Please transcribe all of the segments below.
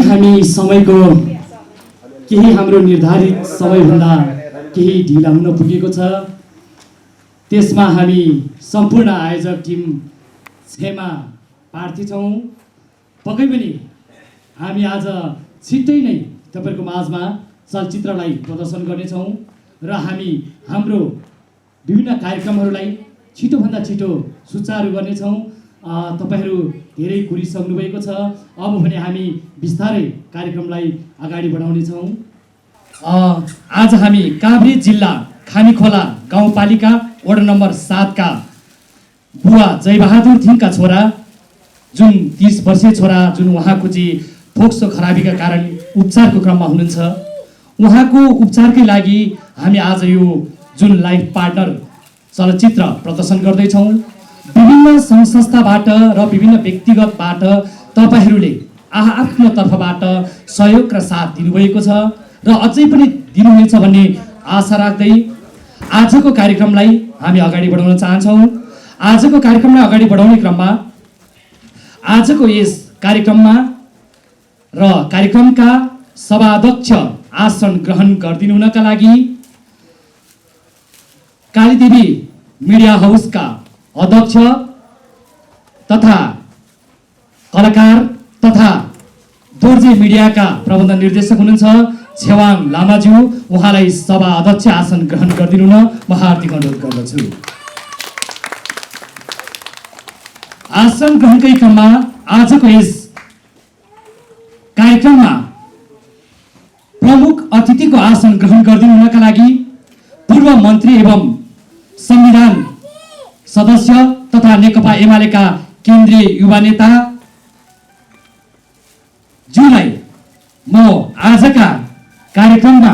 हामी समयको केही हाम्रो निर्धारित समयभन्दा केही ढिला हुन पुगेको छ। त्यसमा हामी सम्पूर्ण आयोजक टिम क्षमा प्रार्थी छौँ। पक्कै पनि हामी आज छिट्टै नै तपाईहरुको माझमा चलचित्रलाई प्रदर्शन गर्नेछौँ र हामी हाम्रो विभिन्न कार्यक्रमहरूलाई छिटोभन्दा छिटो सुचारू गर्नेछौँ। तपाईहरु धेरै कुरिसक्नु भएको छ। अब भने हामी बिस्तारै कार्यक्रमलाई अगाडि बढाउनेछौँ। आज हामी काभ्रे जिल्ला खानीखोला गाउँपालिका वडा नम्बर 7 का बुवा जयबहादुर थिङका छोरा, जुन 30 वर्षीय छोरा, जुन उहाँको चाहिँ फोक्सो खराबीका कारण उपचारको क्रममा हुनुहुन्छ, उहाँको उपचारकै लागि हामी आज यो जुन लाइफ पार्टनर चलचित्र प्रदर्शन गर्दैछौँ। विभिन्न सङ्घ संस्थाबाट र विभिन्न व्यक्तिगतबाट तपाईहरूले आफ्नो तर्फबाट सहयोग र साथ दिनुभएको छ र अझै पनि दिनुहुनेछ भन्ने आशा राख्दै आजको कार्यक्रमलाई हामी अगाडि बढाउन चाहन्छौँ। आजको कार्यक्रमलाई अगाडि बढाउने क्रममा आजको यस कार्यक्रममा र कार्यक्रमका सभाध्यक्ष आसन ग्रहण गरिदिनु हुनका लागि कालीदेवी मिडिया हाउसका अध्यक्ष तथा कलाकार तथा दोर्जे मिडियाका प्रबन्ध निर्देशक हुनुहुन्छ छेवाङ लामाज्यू, उहाँलाई सभा अध्यक्ष आसन ग्रहण गरिदिनु हुन म हार्दिक अनुरोध गर्दछु। आसन ग्रहणकै क्रममा आजको यस कार्यक्रममा प्रमुख अतिथिको आसन ग्रहण गरिदिनु हुनका लागि पूर्व मन्त्री एवं संविधान सदस्य तथा नेकपा एमालेका केन्द्रीय युवा नेता ज्यूलाई म आजका कार्यक्रममा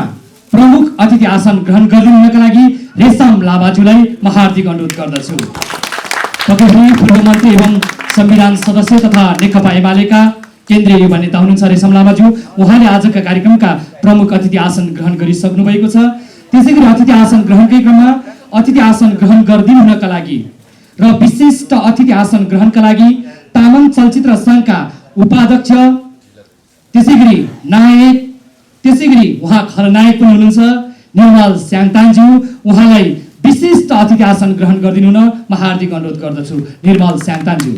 प्रमुख अतिथि आसन ग्रहण गरिदिनु हुनका लागि रेशम लामाज्यूलाई म हार्दिक अनुरोध गर्दछु। तपाईहरु पूर्व मन्त्री एवं संविधान सदस्य तथा नेकपा एमालेका केन्द्रीय युवा नेता हुनुहुन्छ रेशम लामाज्यू, उहाँले आजका कार्यक्रमका प्रमुख अतिथि आसन ग्रहण गरिसक्नु भएको छ। त्यसैगरी अतिथि आसन ग्रहणकै क्रममा अतिथि आसन ग्रहण गरिदिनु हुनका लागि र विशिष्ट अतिथि आसन ग्रहणका लागि तामाङ चलचित्र संघका उपाध्यक्ष, त्यसैगरी नायक, त्यसैगरी उहाँ खलनायक पनि हुनुहुन्छ निर्मल स्याङताङज्यू, उहाँलाई विशिष्ट अतिथि आसन ग्रहण गरिदिनु हुन म हार्दिक अनुरोध गर्दछु। निर्मल स्याङताङज्यू।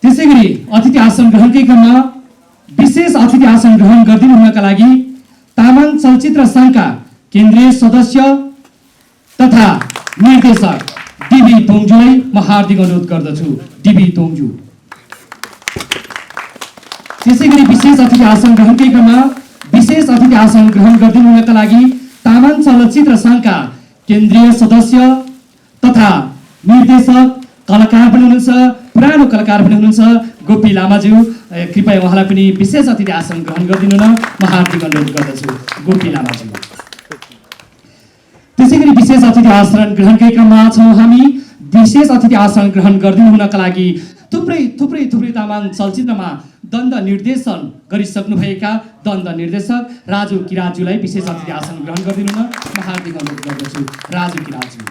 त्यसैगरी अतिथि आसन ग्रहणकै क्रममा विशेष अतिथि आसन ग्रहण गरिदिनु हुनका लागि तामाङ चलचित्र संघका केन्द्रीय सदस्य तथा निर्देशक डीबी तोङज्यूलाई म हार्दिक अनुरोध गर्दछु। डीबी तोङज्यू। त्यसैगरी विशेष अतिथि आसन ग्रहणकै क्रममा विशेष अतिथि आसन ग्रहण गरिदिनु हुनका लागि तामाङ चलचित्र संघका केन्द्रीय सदस्य तथा निर्देशक कलाकार पनि हुनुहुन्छ, पुरानो कलाकार पनि हुनुहुन्छ गोपी लामाज्यू, कृपया उहाँलाई पनि विशेष अतिथि आसन ग्रहण गरिदिनु न म हार्दिक अनुरोध गर्दछु। गोपी लामाज्यू। त्यसैगरी विशेष अतिथि आसन ग्रहणकै क्रममा छौँ हामी। विशेष अतिथि आसन ग्रहण गरिदिनु हुनका लागि थुप्रै तामाङ चलचित्रमा दण्ड निर्देशन गरिसक्नुभएका दण्ड निर्देशक राजु किराज्यूलाई विशेष अतिथि आसन ग्रहण गरिदिनु न म हार्दिक अनुरोध गर्दछु। राजु किराज्यू।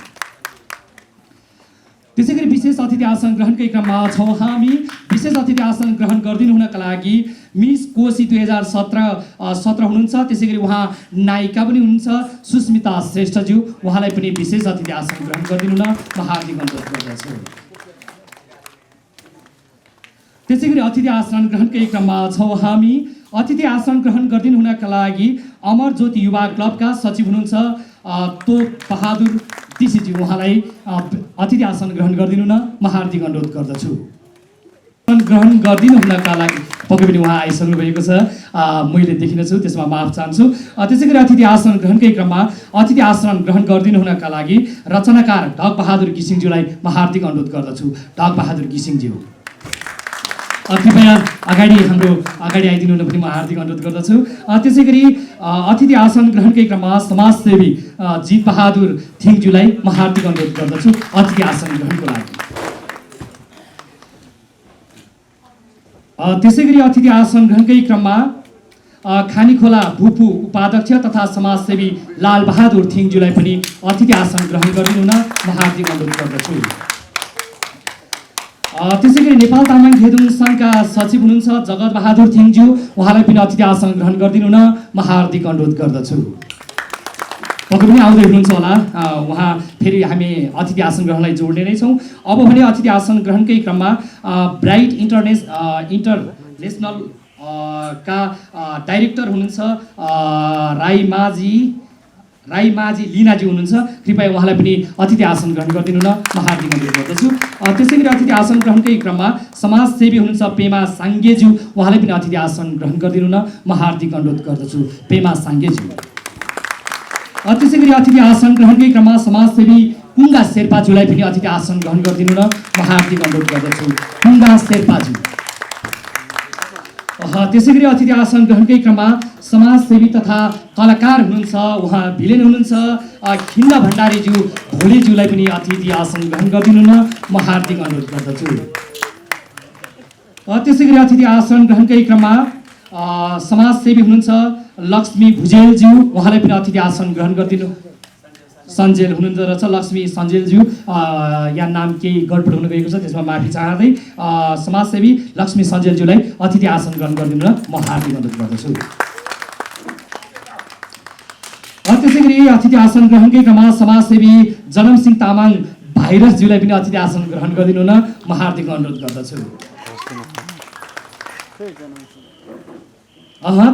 त्यसैगरी विशेष अतिथि आसन ग्रहणकै क्रममा छौँ हामी। विशेष अतिथि आसन ग्रहण गरिदिनु हुनका लागि मिस कोशी 2017 हुनुहुन्छ। त्यसैगरी उहाँ नायिका पनि हुनुहुन्छ सुस्मिता श्रेष्ठज्यू, उहाँलाई पनि विशेष अतिथि आसन ग्रहण गरिदिनु न म हार्दिक अनुरोध गर्दछु। त्यसैगरी अतिथि आसन ग्रहणकै क्रममा छौँ हामी। अतिथि आसन ग्रहण गरिदिनु हुनका लागि अमर ज्योति युवा क्लबका सचिव हुनुहुन्छ तोप बहादुर टिसीजी, उहाँलाई अतिथि आसन ग्रहण गरिदिनु न म हार्दिक अनुरोध गर्दछु। ग्रहण गरिदिनु हुनका लागि पक्कै पनि उहाँ आइसक्नु भएको छ, मैले देखिन छु, त्यसमा माफ चाहन्छु। त्यसैगरी अतिथि आसन ग्रहणकै क्रममा अतिथि आसन ग्रहण गरिदिनु हुनका लागि रचनाकार ढक बहादुर घिसिङज्यूलाई म हार्दिक अनुरोध गर्दछु। ढक बहादुर घिसिङज्यू कृपया अगाडि आइदिनु हुन पनि म हार्दिक अनुरोध गर्दछु। त्यसैगरी अतिथि आसन ग्रहणकै क्रममा समाजसेवी जित बहादुर थिङज्यूलाई म हार्दिक अनुरोध गर्दछु अतिथि आसन ग्रहणको लागि। त्यसैगरी अतिथि आसन ग्रहणकै क्रममा खानीखोला भूपू उपाध्यक्ष तथा समाजसेवी लाल बहादुर थिङज्यूलाई पनि अतिथि आसन ग्रहण गरिदिनु हुन म हार्दिक अनुरोध गर्दछु। त्यसै गरी नेपाल तामाङ खेदुङ सङ्घका सचिव हुनुहुन्छ जगत बहादुर थिङज्यू, उहाँलाई पनि अतिथि आसन ग्रहण गरिदिनु हुन म हार्दिक अनुरोध गर्दछु। पक्कै पनि आउँदै हुनुहुन्छ होला, उहाँ फेरि हामी अतिथि आसन ग्रहणलाई जोड्ने नै छौँ। अब भने अतिथि आसन ग्रहणकै क्रममा ब्राइट इन्टरनेसनल का डाइरेक्टर हुनुहुन्छ राईमाझी लिनाजी हुनुहुन्छ। कृपया उहाँलाई पनि अतिथि आसन ग्रहण गरिदिनु न म हार्दिक अनुरोध गर्दछु। त्यसै गरी अतिथि आसन ग्रहणकै क्रममा समाजसेवी हुनुहुन्छ पेमा साङ्गेज्यू, उहाँलाई पनि अतिथि आसन ग्रहण गरिदिनु न म हार्दिक अनुरोध गर्दछु पेमा साङ्गेज्यू। त्यसै गरी अतिथि आसन ग्रहणकै क्रममा समाजसेवी कुङ्गा शेर्पाज्यूलाई पनि अतिथि आसन ग्रहण गरिदिनु न म हार्दिक अनुरोध गर्दछु कुङ्गा शेर्पाज्यू। त्यसै गरी अतिथि आसन ग्रहणकै क्रममा समाजसेवी तथा कलाकार हुनुहुन्छ, उहाँ भिलेन हुनुहुन्छ खिन्न भण्डारीज्यू भोलेज्यूलाई पनि अतिथि आसन ग्रहण गरिदिनु न म हार्दिक अनुरोध गर्दछु। त्यसै गरी अतिथि आसन ग्रहणकै क्रममा समाजसेवी हुनुहुन्छ लक्ष्मी भुजेलज्यू, उहाँलाई पनि अतिथि आसन ग्रहण गरिदिनु। सञ्जेल हुनुहुन्छ रहेछ लक्ष्मी सञ्जेलज्यू, यहाँ नाम केही गडबड हुन गएको छ, त्यसमा माफी चाहँदै समाजसेवी लक्ष्मी सञ्जेलज्यूलाई अतिथि आसन ग्रहण गरिदिनु र म हार्दिक अनुरोध गर्दछु। त्यसै गरी अतिथि आसन ग्रहणकै क्रममा समाजसेवी जनमसिंह तामाङ भाइरसज्यूलाई पनि अतिथि आसन ग्रहण गरिदिनु न म हार्दिक अनुरोध गर्दछु।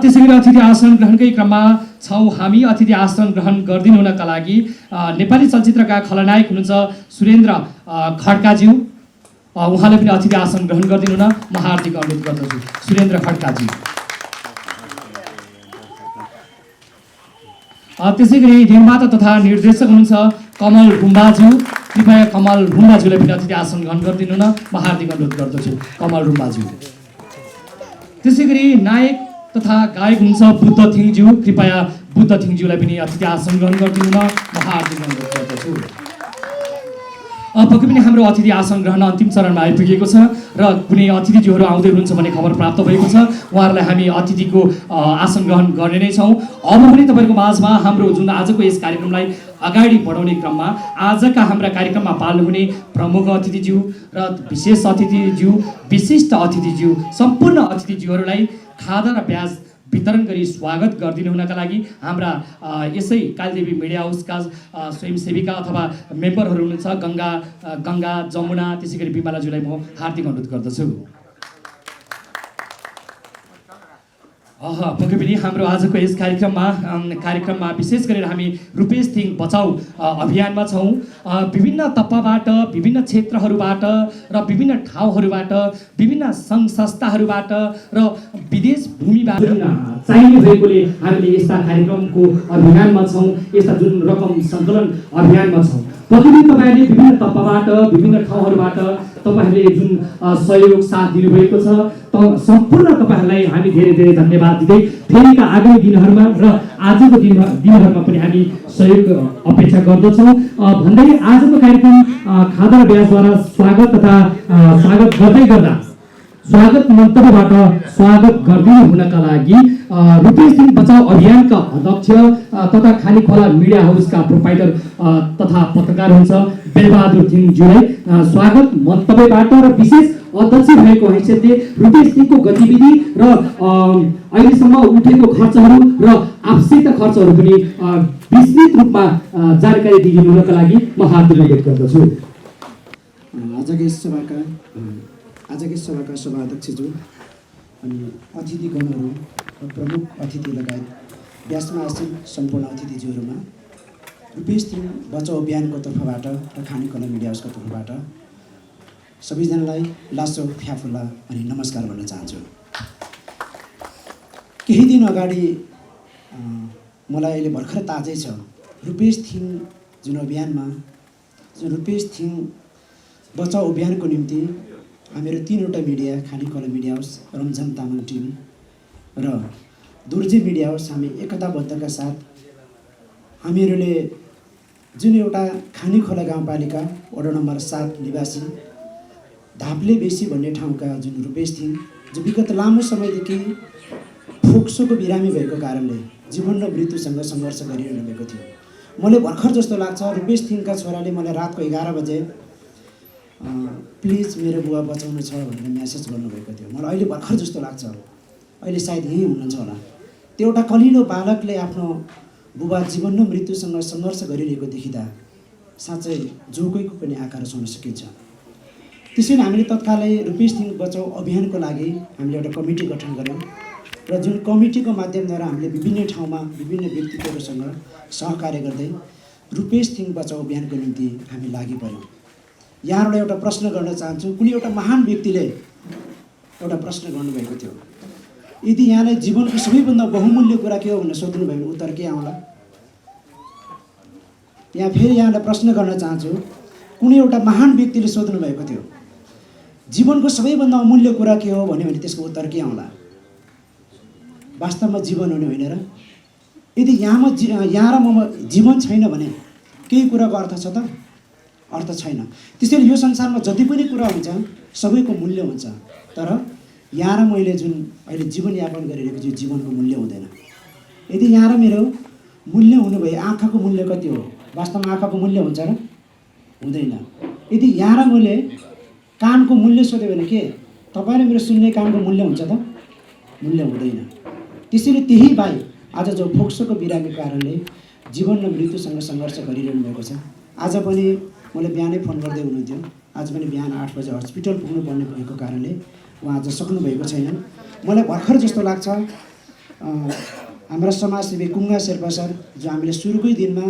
त्यसै गरी अतिथि आसन ग्रहणकै क्रममा छौँ हामी। अतिथि आसन ग्रहण गरिदिनु हुनका लागि नेपाली चलचित्रका खलनायक हुनुहुन्छ सुरेन्द्र खड्काज्यू, उहाँले पनि अतिथि आसन ग्रहण गरिदिनु न म हार्दिक अनुरोध गर्दछु सुरेन्द्र खड्काज्यू। त्यसै गरी निर्माता तथा निर्देशक हुनुहुन्छ कमल रुम्बाज्यू, कृपया कमल रुम्बाज्यूलाई पनि अतिथि आसन ग्रहण गरिदिनु न म हार्दिक अनुरोध गर्दछु कमल रुम्बाज्यू। त्यसै गरी नायक तथा गायक हुनुहुन्छ बुद्ध थिङज्यू, कृपया बुद्ध थिङज्यूलाई पनि अतिथि आसन ग्रहण गरिदिनु न म हार्दिक अनुरोध गर्दछु। पक्कै पनि हाम्रो अतिथि आसन ग्रहण अन्तिम चरणमा आइपुगेको छ र कुनै अतिथिज्यूहरू आउँदै हुनुहुन्छ भन्ने खबर प्राप्त भएको छ। उहाँहरूलाई हामी अतिथिको आसन ग्रहण गर्ने नै छौँ। अब पनि तपाईँहरूको माझमा हाम्रो जुन आजको यस कार्यक्रमलाई अगाडि बढाउने क्रममा आजका हाम्रा कार्यक्रममा पाल्नुहुने प्रमुख अतिथिज्यू र विशेष अतिथिज्यू, विशिष्ट अतिथिज्यू, सम्पूर्ण अतिथिज्यूहरूलाई खादा र ब्याज वितरण गरी स्वागत गरिदिनु हुनका लागि हाम्रा यसै कालदेवी मिडिया हाउसका स्वयंसेविका अथवा मेम्बरहरू हुनुहुन्छ गङ्गा जमुना, त्यसै गरी बिमलाज्यूलाई म हार्दिक अनुरोध गर्दछु। पक्कै पनि हाम्रो आजको यस कार्यक्रममा विशेष गरेर हामी रुपेश थिङ बचाऊ अभियानमा छौँ। विभिन्न तप्पाबाट, विभिन्न क्षेत्रहरूबाट र विभिन्न ठाउँहरूबाट, विभिन्न सङ्घ संस्थाहरूबाट र विदेश भूमिबाट चाहिने भएकोले हामीले यस्ता कार्यक्रमको अभियानमा छौँ, यस्ता जुन रकम सङ्कलन अभियानमा छौँ। पक्कै पनि तपाईँहरूले विभिन्न तप्पाबाट, विभिन्न ठाउँहरूबाट तपाईँहरूले जुन सहयोग साथ दिनुभएको छ, सम्पूर्ण तपाईँहरूलाई हामी धेरै धेरै धन्यवाद दिँदै फेरिका आगामी दिनहरूमा र आजको दिनहरूमा पनि हामी सहयोग अपेक्षा गर्दछौँ भन्दै आजको कार्यक्रम खादा र ब्याजद्वारा स्वागत गर्दै गर्दा स्वागत मन्तव्यबाट स्वागत गरिदिनु हुनका लागि रुपेश थिङ बचाऊ अभियानका अध्यक्ष तथा खानीखोला मिडिया हाउसका प्रोपाइटर तथा पत्रकार हुन्छ बेलबहादुर थिङज्यूलाई स्वागत मन्तव्यबाट र विशेष अध्यक्ष भएको हैसियतले रुपेश थिङको गतिविधि र अहिलेसम्म उठेको खर्चहरू र आवश्यक खर्चहरू पनि विस्तृत रूपमा जानकारी दिइदिनु हुनका लागि म हार्दिक अनुरोध गर्दछु। आजकै सभाका सभाध्यक्षज्यू अनि अतिथिगणहरू र प्रमुख अतिथि लगायत व्यासमा आसीन सम्पूर्ण अतिथिज्यूहरूमा रुपेश थिङ बचाउ अभियानको तर्फबाट र खानीखोला मिडिया हाउसको तर्फबाट सबैजनालाई लासो फ्याफुला अनि नमस्कार भन्न चाहन्छु। केही दिन अगाडि मलाई अहिले भर्खर ताजै छ रुपेश थिङ जुन रुपेश थिङ बचाउ अभियानको निम्ति हामीहरू 3वटा media Khanikhola media house, Ramjham Tamang TV र दुर्जे मिडिया हाउस हामी एकताबद्धका साथ हामीहरूले जुन एउटा खानीखोला गाउँपालिका वडा नम्बर 7 निवासी धाप्ले बेसी भन्ने ठाउँका जुन रुपेश थिङ जो विगत लामो समयदेखि फोक्सोको बिरामी भएको कारणले जीवन र मृत्युसँग सङ्घर्ष गरिरहनु भएको थियो। मलाई भर्खर जस्तो लाग्छ रुपेश थिङका छोराले मलाई रातको 11 बजे प्लिज मेरो बुबा बचाउनु छ भनेर म्यासेज गर्नुभएको थियो। मलाई अहिले भर्खर जस्तो लाग्छ, अहिले सायद यहीँ हुनुहुन्छ होला। त्यो एउटा कलिलो बालकले आफ्नो बुबा जीवन र मृत्युसँग सङ्घर्ष गरिरहेको देखिँदा साँच्चै जोगैको पनि आँखा रचाउन सकिन्छ। त्यसैले हामीले तत्कालै रुपेश थिङ बचाऊ अभियानको लागि हामीले एउटा कमिटी गठन गऱ्यौँ र जुन कमिटीको माध्यमद्वारा हामीले विभिन्न ठाउँमा विभिन्न व्यक्तित्वहरूसँग सहकार्य गर्दै रुपेश थिङ बचाऊ अभियानको निम्ति हामी लागि पऱ्यौँ। यहाँबाट एउटा प्रश्न गर्न चाहन्छु। कुनै एउटा महान व्यक्तिले एउटा प्रश्न गर्नुभएको थियो, यदि यहाँलाई जीवनको सबैभन्दा बहुमूल्य कुरा के हो भनेर सोध्नुभयो भने उत्तर के आउला? यहाँ फेरि यहाँलाई प्रश्न गर्न चाहन्छु। कुनै एउटा महान व्यक्तिले सोध्नु भएको थियो, जीवनको सबैभन्दा अमूल्य कुरा के हो भन्यो भने त्यसको उत्तर के आउला? वास्तवमा जीवन हुने होइन र? यदि यहाँ र ममा जीवन छैन भने केही कुराको अर्थ छ त? अर्थ छैन। त्यसैले यो संसारमा जति पनि कुरा हुन्छ सबैको मूल्य हुन्छ, तर यहाँ र मैले जुन अहिले जीवनयापन गरिरहेको छु जीवनको मूल्य हुँदैन। यदि यहाँ र मेरो मूल्य हुनु भए आँखाको मूल्य कति हो? वास्तवमा आँखाको मूल्य हुन्छ र? हुँदैन। यदि यहाँ र मैले कानको मूल्य सोध्यो भने के तपाईँले मेरो सुन्ने कानको मूल्य हुन्छ त? मूल्य हुँदैन। त्यसैले त्यही भाइ आज जो फोक्सोको बिरामीको कारणले जीवन र मृत्युसँग सङ्घर्ष गरिरहनु भएको छ, आज पनि मलाई बिहानै फोन गर्दै हुनुहुन्थ्यो। आज पनि बिहान 8 बजे हस्पिटल पुग्नुपर्ने भएको कारणले उहाँ आज सक्नुभएको छैन। मलाई भर्खर जस्तो लाग्छ हाम्रा समाजसेवी कुङ्गा शेर्पा सर, जो हामीले सुरुकै दिनमा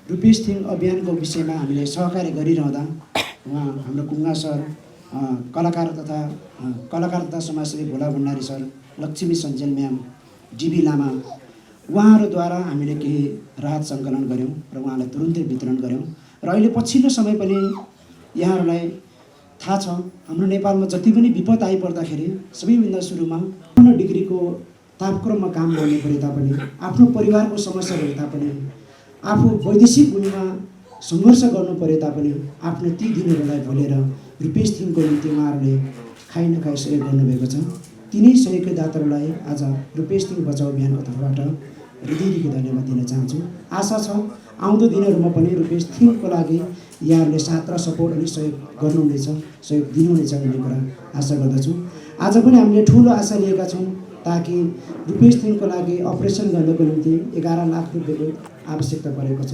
रुपेश थिङ अभियानको विषयमा हामीले सहकार्य गरिरहँदा उहाँ हाम्रो कुङ्गा सर, कलाकार तथा समाजसेवी Bhola Bhandari sir, Lakshmi Sanjel ma'am, DB Lama, उहाँहरूद्वारा हामीले केही राहत सङ्कलन गऱ्यौँ र उहाँलाई तुरुन्तै वितरण गऱ्यौँ। र अहिले पछिल्लो समय पनि यहाँहरूलाई थाहा छ, हाम्रो नेपालमा जति पनि विपद आइपर्दाखेरि सबैभन्दा सुरुमा पूर्ण डिग्रीको तापक्रममा काम गर्ने परे तापनि, आफ्नो परिवारको समस्या भए तापनि, आफू वैदेशिक भूमिमा सङ्घर्ष गर्नु परे तापनि आफ्नो ती दिनहरूलाई भुलेर रुपेश थिङको निम्ति उहाँहरूले खाइ नखाइ सहयोग गर्नुभएको छ। तिनै सहयोगका दाताहरूलाई आज रुपेश थिङ बचाऊ अभियानको तर्फबाट हृदयदेखि धन्यवाद दिन चाहन्छु। आशा छ आउँदो दिनहरूमा पनि रुपेश थिङको लागि यहाँहरूले साथ र सपोर्ट अनि सहयोग गर्नुहुनेछ, सहयोग दिनुहुनेछ भन्ने कुरा आशा गर्दछु। आज पनि हामीले ठुलो आशा लिएका छौँ ताकि रुपेश थिङको लागि अपरेसन गर्नको निम्ति 11 लाख रुपियाँको आवश्यकता परेको छ,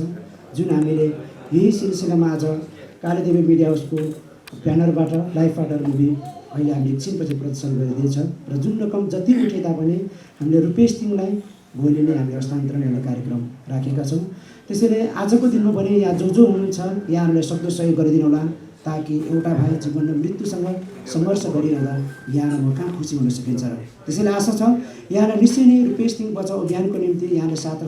जुन हामीले यही सिलसिलामा आज कालीदेवी मिडिया हाउसको ब्यानरबाट लाइफ पार्टनर मुभी अहिले हामीले एकछिनपछि प्रदर्शन गरिँदैछ र जुन रकम जति उठे तापनि हामीले रुपेश थिङलाई भोलि नै हामीले हस्तान्तरण एउटा कार्यक्रम राखेका छौँ। त्यसैले आजको दिनमा पनि यहाँ जो हुनुहुन्छ यहाँहरूले सक्दो सहयोग गरिदिनु होला ताकि एउटा भाइ जीवन र मृत्युसँग सङ्घर्ष गरिरहँदा यहाँ म कहाँ खुसी हुन सकिन्छ र। त्यसैले आशा छ यहाँलाई निश्चय नै रुपेश थिङ बचाऊ अभियानको निम्ति यहाँले साथ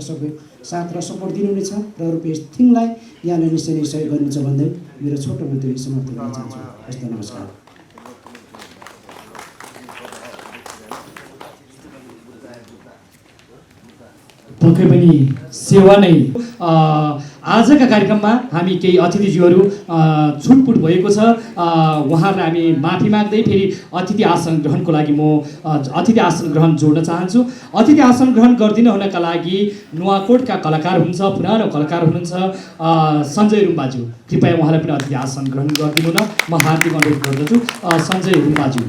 र सपोर्ट दिनुहुनेछ र रुपेश थिङलाई यहाँले निश्चय नै सहयोग गर्नुहुन्छ भन्दै मेरो छोटो मन्तव्य समाप्त गर्न चाहन्छु। हस्त नमस्कार। पक्कै पनि सेवा नै। आजका कार्यक्रममा हामी केही अतिथिज्यूहरू छुटपुट भएको छ, उहाँहरूलाई हामी माफी माग्दै फेरि अतिथि आसन ग्रहणको लागि म अतिथि आसन ग्रहण जोड्न चाहन्छु। अतिथि आसन ग्रहण गरिदिन हुनका लागि नुवाकोटका कलाकार हुनुहुन्छ, पुरानो कलाकार हुनुहुन्छ सञ्जय रुम्बाज्यू, कृपया उहाँलाई पनि अतिथि आसन ग्रहण गरिदिनु न म हार्दिक अनुरोध गर्दछु। सञ्जय रुम्बाज्यू।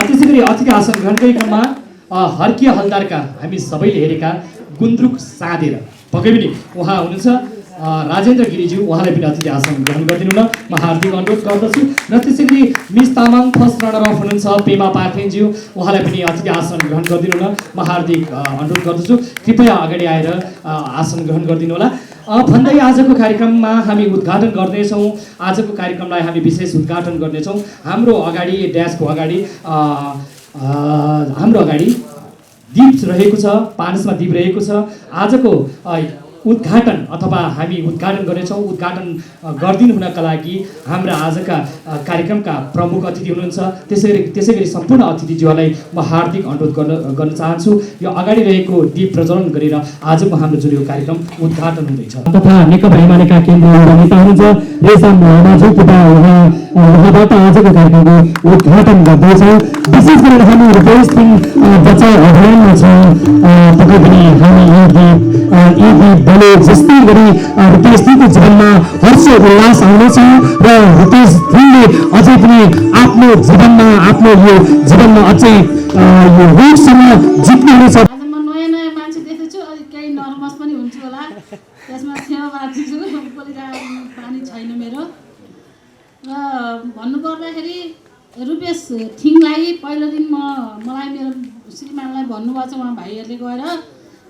त्यसै गरी अतिथि आसन ग्रहणकै क्रममा हर्किया हलदारका हामी सबैले हेरेका गुन्द्रुक साँधेर पक्कै पनि उहाँ हुनुहुन्छ राजेन्द्र गिरिज्यू, उहाँलाई पनि अतिथि आसन ग्रहण गरिदिनु न म हार्दिक अनुरोध गर्दछु। र त्यसै गरी miss Tamang first runner of हुनुहुन्छ पेमा पाखरिनज्यू, उहाँलाई पनि अतिथि आसन ग्रहण गरिदिनु न म हार्दिक अनुरोध गर्दछु। कृपया अगाडि आएर आसन ग्रहण गरिदिनु होला भन्दै आजको कार्यक्रममा हामी उद्घाटन गर्नेछौँ। आजको कार्यक्रमलाई हामी विशेष उद्घाटन गर्नेछौँ। हाम्रो अगाडि ड्यासको अगाडि हाम्रो अगाडि दीप रहेको छ, पानसमा दीप रहेको छ। आजको उद्घाटन अथवा हामी उद्घाटन गर्नेछौँ। उद्घाटन गरिदिनु हुनका लागि हाम्रा आजका कार्यक्रमका प्रमुख अतिथि हुनुहुन्छ। त्यसै गरी सम्पूर्ण अतिथिज्यूहरूलाई म हार्दिक अनुरोध गर्न चाहन्छु। यो अगाडि रहेको दीप प्रज्वलन गरेर आजको हाम्रो जुन यो कार्यक्रम उद्घाटन हुँदैछ तथा नेकपा एमालेका केन्द्रीय नेता हुनुहुन्छ रेसा माजुपुरा उहाँबाट आजको कार्यक्रमको उद्घाटन गर्दैछौँ। विशेष गरेर हामी रुपेश थिङ बचाउ अभियानमा छौँ। पक्कै पनि हामी यी गीतले जस्तै गरी रुपेश थिङको जीवनमा हर्ष उल्लास आउनेछ र रुपेश थिङले अझै पनि आफ्नो जीवनमा अझै यो रोगसँग जित्नुहुनेछ। आज म नयाँ नयाँ मान्छे देख्दैछु, अलिक केही नर्भस पनि हुन्छु होला। त्यसमा छेउमा छु, बोलिरहेको पानी छैन मेरो। र भन्नुपर्दाखेरि रुपेश थिङलाई पहिलो दिन मलाई मेरो श्रीमानलाई भन्नुभएको छ, उहाँ भाइहरूले गएर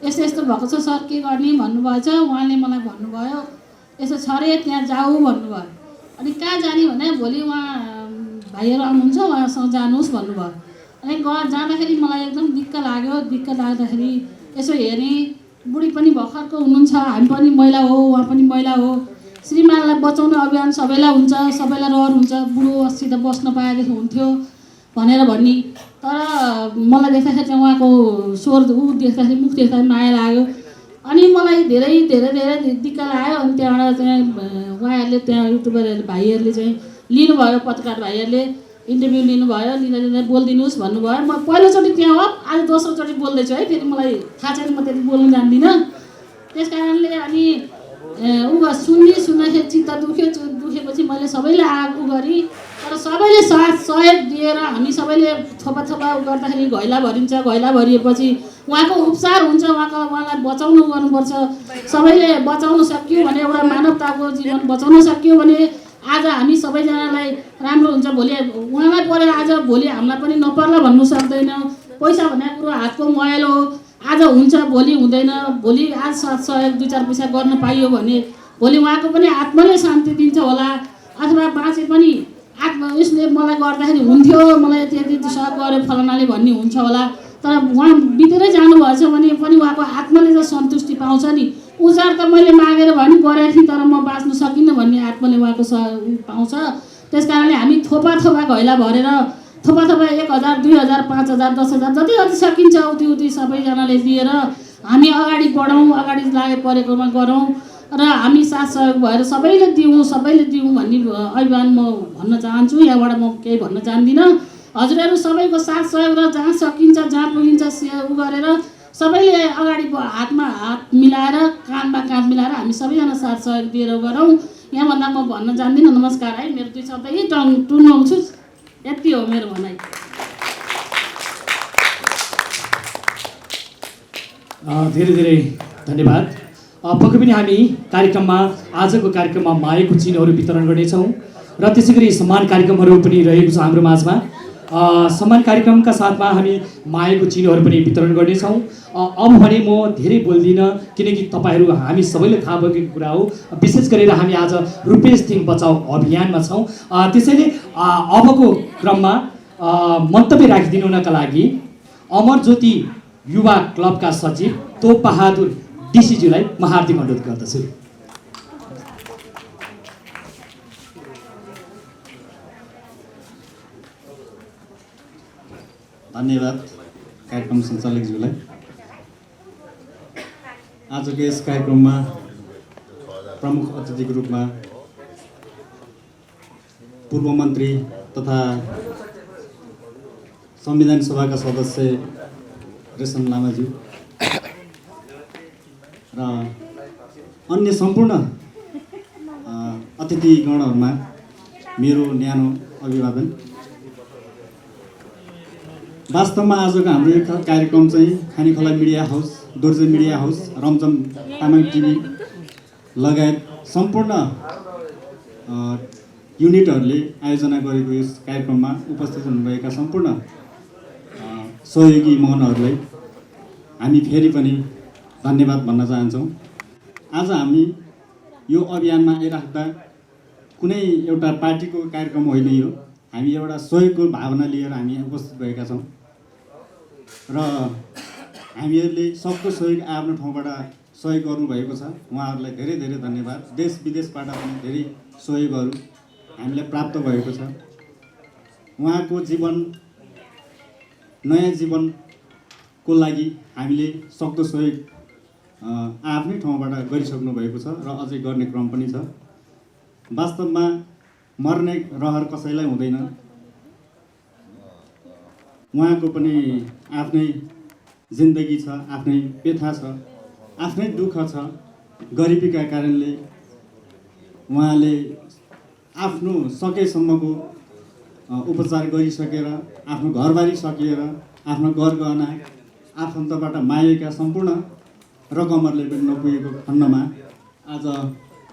यस्तो यस्तो भएको छ सर, के गर्ने भन्नुभएछ। उहाँले मलाई भन्नुभयो यसो छ रे त्यहाँ जाऊ भन्नुभयो। अनि कहाँ जाने भने भोलि उहाँ भाइहरू आउनुहुन्छ, उहाँसँग जानुहोस् भन्नुभयो। अनि जाँदाखेरि मलाई एकदम दिक्क लाग्यो। दिक्क लाग्दाखेरि यसो हेरेँ, बुढी पनि भर्खरको हुनुहुन्छ, हामी पनि महिला हो, उहाँ पनि महिला हो। श्रीमानलाई बचाउने अभियान सबैलाई हुन्छ, सबैलाई रहर हुन्छ, बुढोसित बस्न पाएदेखि हुन्थ्यो भनेर भन्ने। तर मलाई देख्दाखेरि चाहिँ उहाँको स्वर देख्दाखेरि, मुख देख्दाखेरि माया लाग्यो। अनि मलाई धेरै धेरै धेरै दिक्क लाग्यो। अनि त्यहाँबाट चाहिँ उहाँहरूले, त्यहाँ युट्युबरहरूले भाइहरूले चाहिँ लिनुभयो, पत्रकार भाइहरूले इन्टरभ्यू लिनुभयो। लिँदा बोलिदिनुहोस् भन्नुभयो। म पहिलोचोटि त्यहाँ हो, आज दोस्रोचोटि बोल्दैछु है। फेरि मलाई थाहा छैन, म त्यति बोल्नु जान्दिनँ। त्यस कारणले अनि सुन्दाखेरि चित्त दुखेपछि मैले सबैलाई उ गरेँ। तर सबैले साथ सहयोग दिएर हामी सबैले थोपा गर्दाखेरि घैला भरिन्छ। घैला भरिएपछि उहाँको उपचार हुन्छ, उहाँलाई बचाउनु गर्नुपर्छ। सबैले बचाउन सक्यो भने, एउटा मानवताको जीवन बचाउन सक्यो भने आज हामी सबैजनालाई राम्रो हुन्छ। भोलि उहाँलाई परेर आज भोलि हामीलाई पनि नपर्ला भन्नु सक्दैन। पैसा भन्ने कुरो हातको मैलो हो, आज हुन्छ भोलि हुँदैन। भोलि आज सहयोग 2-4 पैसा गर्न पाइयो भने भोलि उहाँको पनि आत्माले शान्ति दिन्छ होला, अथवा बाँचे पनि यसले मलाई गर्दाखेरि हुन्थ्यो, मलाई यति सहयोग गर्यो फलानाले भन्ने हुन्छ होला। तर उहाँ बितेरै जानुभएछ भने पनि उहाँको आत्माले त सन्तुष्टि पाउँछ नि। उजार त मैले मागेर भने गरेको थिएँ, तर म बाँच्न सकिनँ भन्ने आत्माले उहाँको पाउँछ। त्यस कारणले हामी थोपा घैला भरेर थोपा 1000, 2000, 5000, 10,000 जति सकिन्छ उति सबैजनाले दिएर हामी अगाडि बढौँ, अगाडि लागे परेकोमा गरौँ र हामी साथ सहयोग भएर सबैले दिउँ भन्ने अभियान म भन्न चाहन्छु। यहाँबाट म केही भन्न चाहदिनँ। हजुरहरू सबैको साथ सहयोग र जहाँ सकिन्छ, जहाँ पुगिन्छ उ गरेर सबैले अगाडि हातमा हात मिलाएर, काँधमा काँध मिलाएर हामी सबैजना साथ सहयोग दिएर गरौँ। यहाँभन्दा म भन्न जान्दिनँ। नमस्कार है। मेरो 2 शब्द यही टुङ्गाउँछु। यति हो मेरो भनाइ। धेरै धेरै धन्यवाद। पक्कै पनि हामी आजको कार्यक्रममा मायाको चिन्हहरू वितरण गर्नेछौँ र त्यसै गरी सम्मान कार्यक्रमहरू पनि रहेको छ हाम्रो माझमा। सम्मान कार्यक्रमका साथमा हामी मायाको चिन्हहरू पनि वितरण गर्नेछौँ। अब भने म धेरै बोल्दिनँ, किनकि तपाईँहरू हामी सबैले थाहा भएको कुरा हो। विशेष गरेर हामी आज रुपेश थिङ बचाउ अभियानमा छौँ। त्यसैले अबको क्रममा मन्तव्य राखिदिनु हुनका लागि अमर ज्योति युवा क्लबका सचिव तोप बहादुर डिसीज्यूलाई म हार्दिक अनुरोध गर्दछु। धन्यवाद कार्यक्रम सञ्चालकज्यूलाई। आजको यस कार्यक्रममा प्रमुख अतिथिको रूपमा पूर्व मन्त्री तथा संविधान सभाका सदस्य रेशम लामाज्यू र अन्य सम्पूर्ण अतिथिगणहरूमा मेरो न्यानो अभिवादन। वास्तवमा आजको हाम्रो यो कार्यक्रम चाहिँ Khanikhola media house, Dorje media house, Ramjham Tamang TV लगायत सम्पूर्ण युनिटहरूले आयोजना गरेको यस कार्यक्रममा उपस्थित हुनुभएका सम्पूर्ण सहयोगी महनहरूलाई हामी फेरि पनि धन्यवाद भन्न चाहन्छौँ। आज हामी यो अभियानमा आइराख्दा कुनै एउटा पार्टीको कार्यक्रम होइन, यो हामी एउटा सहयोगको भावना लिएर हामी उपस्थित भएका छौँ र हामीहरूले सक्दो सहयोग आफ्नो ठाउँबाट सहयोग गर्नुभएको छ। उहाँहरूलाई धेरै धेरै धन्यवाद। देश विदेशबाट पनि धेरै सहयोगहरू हामीलाई प्राप्त भएको छ। उहाँको नयाँ जीवनको लागि हामीले सक्दो सहयोग आफ्नै ठाउँबाट गरिसक्नु भएको छ र अझै गर्ने क्रम पनि छ। वास्तवमा मर्ने रहर कसैलाई हुँदैन। उहाँको पनि आफ्नै जिन्दगी छ, आफ्नै व्यथा छ, आफ्नै दुःख छ। गरिबीका कारणले उहाँले आफ्नो सकेसम्मको उपचार गरिसकेर, आफ्नो घरबारी सकिएर, आफ्नो गरगहना आफन्तबाट मागेका सम्पूर्ण रकमहरूले पनि नपुगेको खण्डमा आज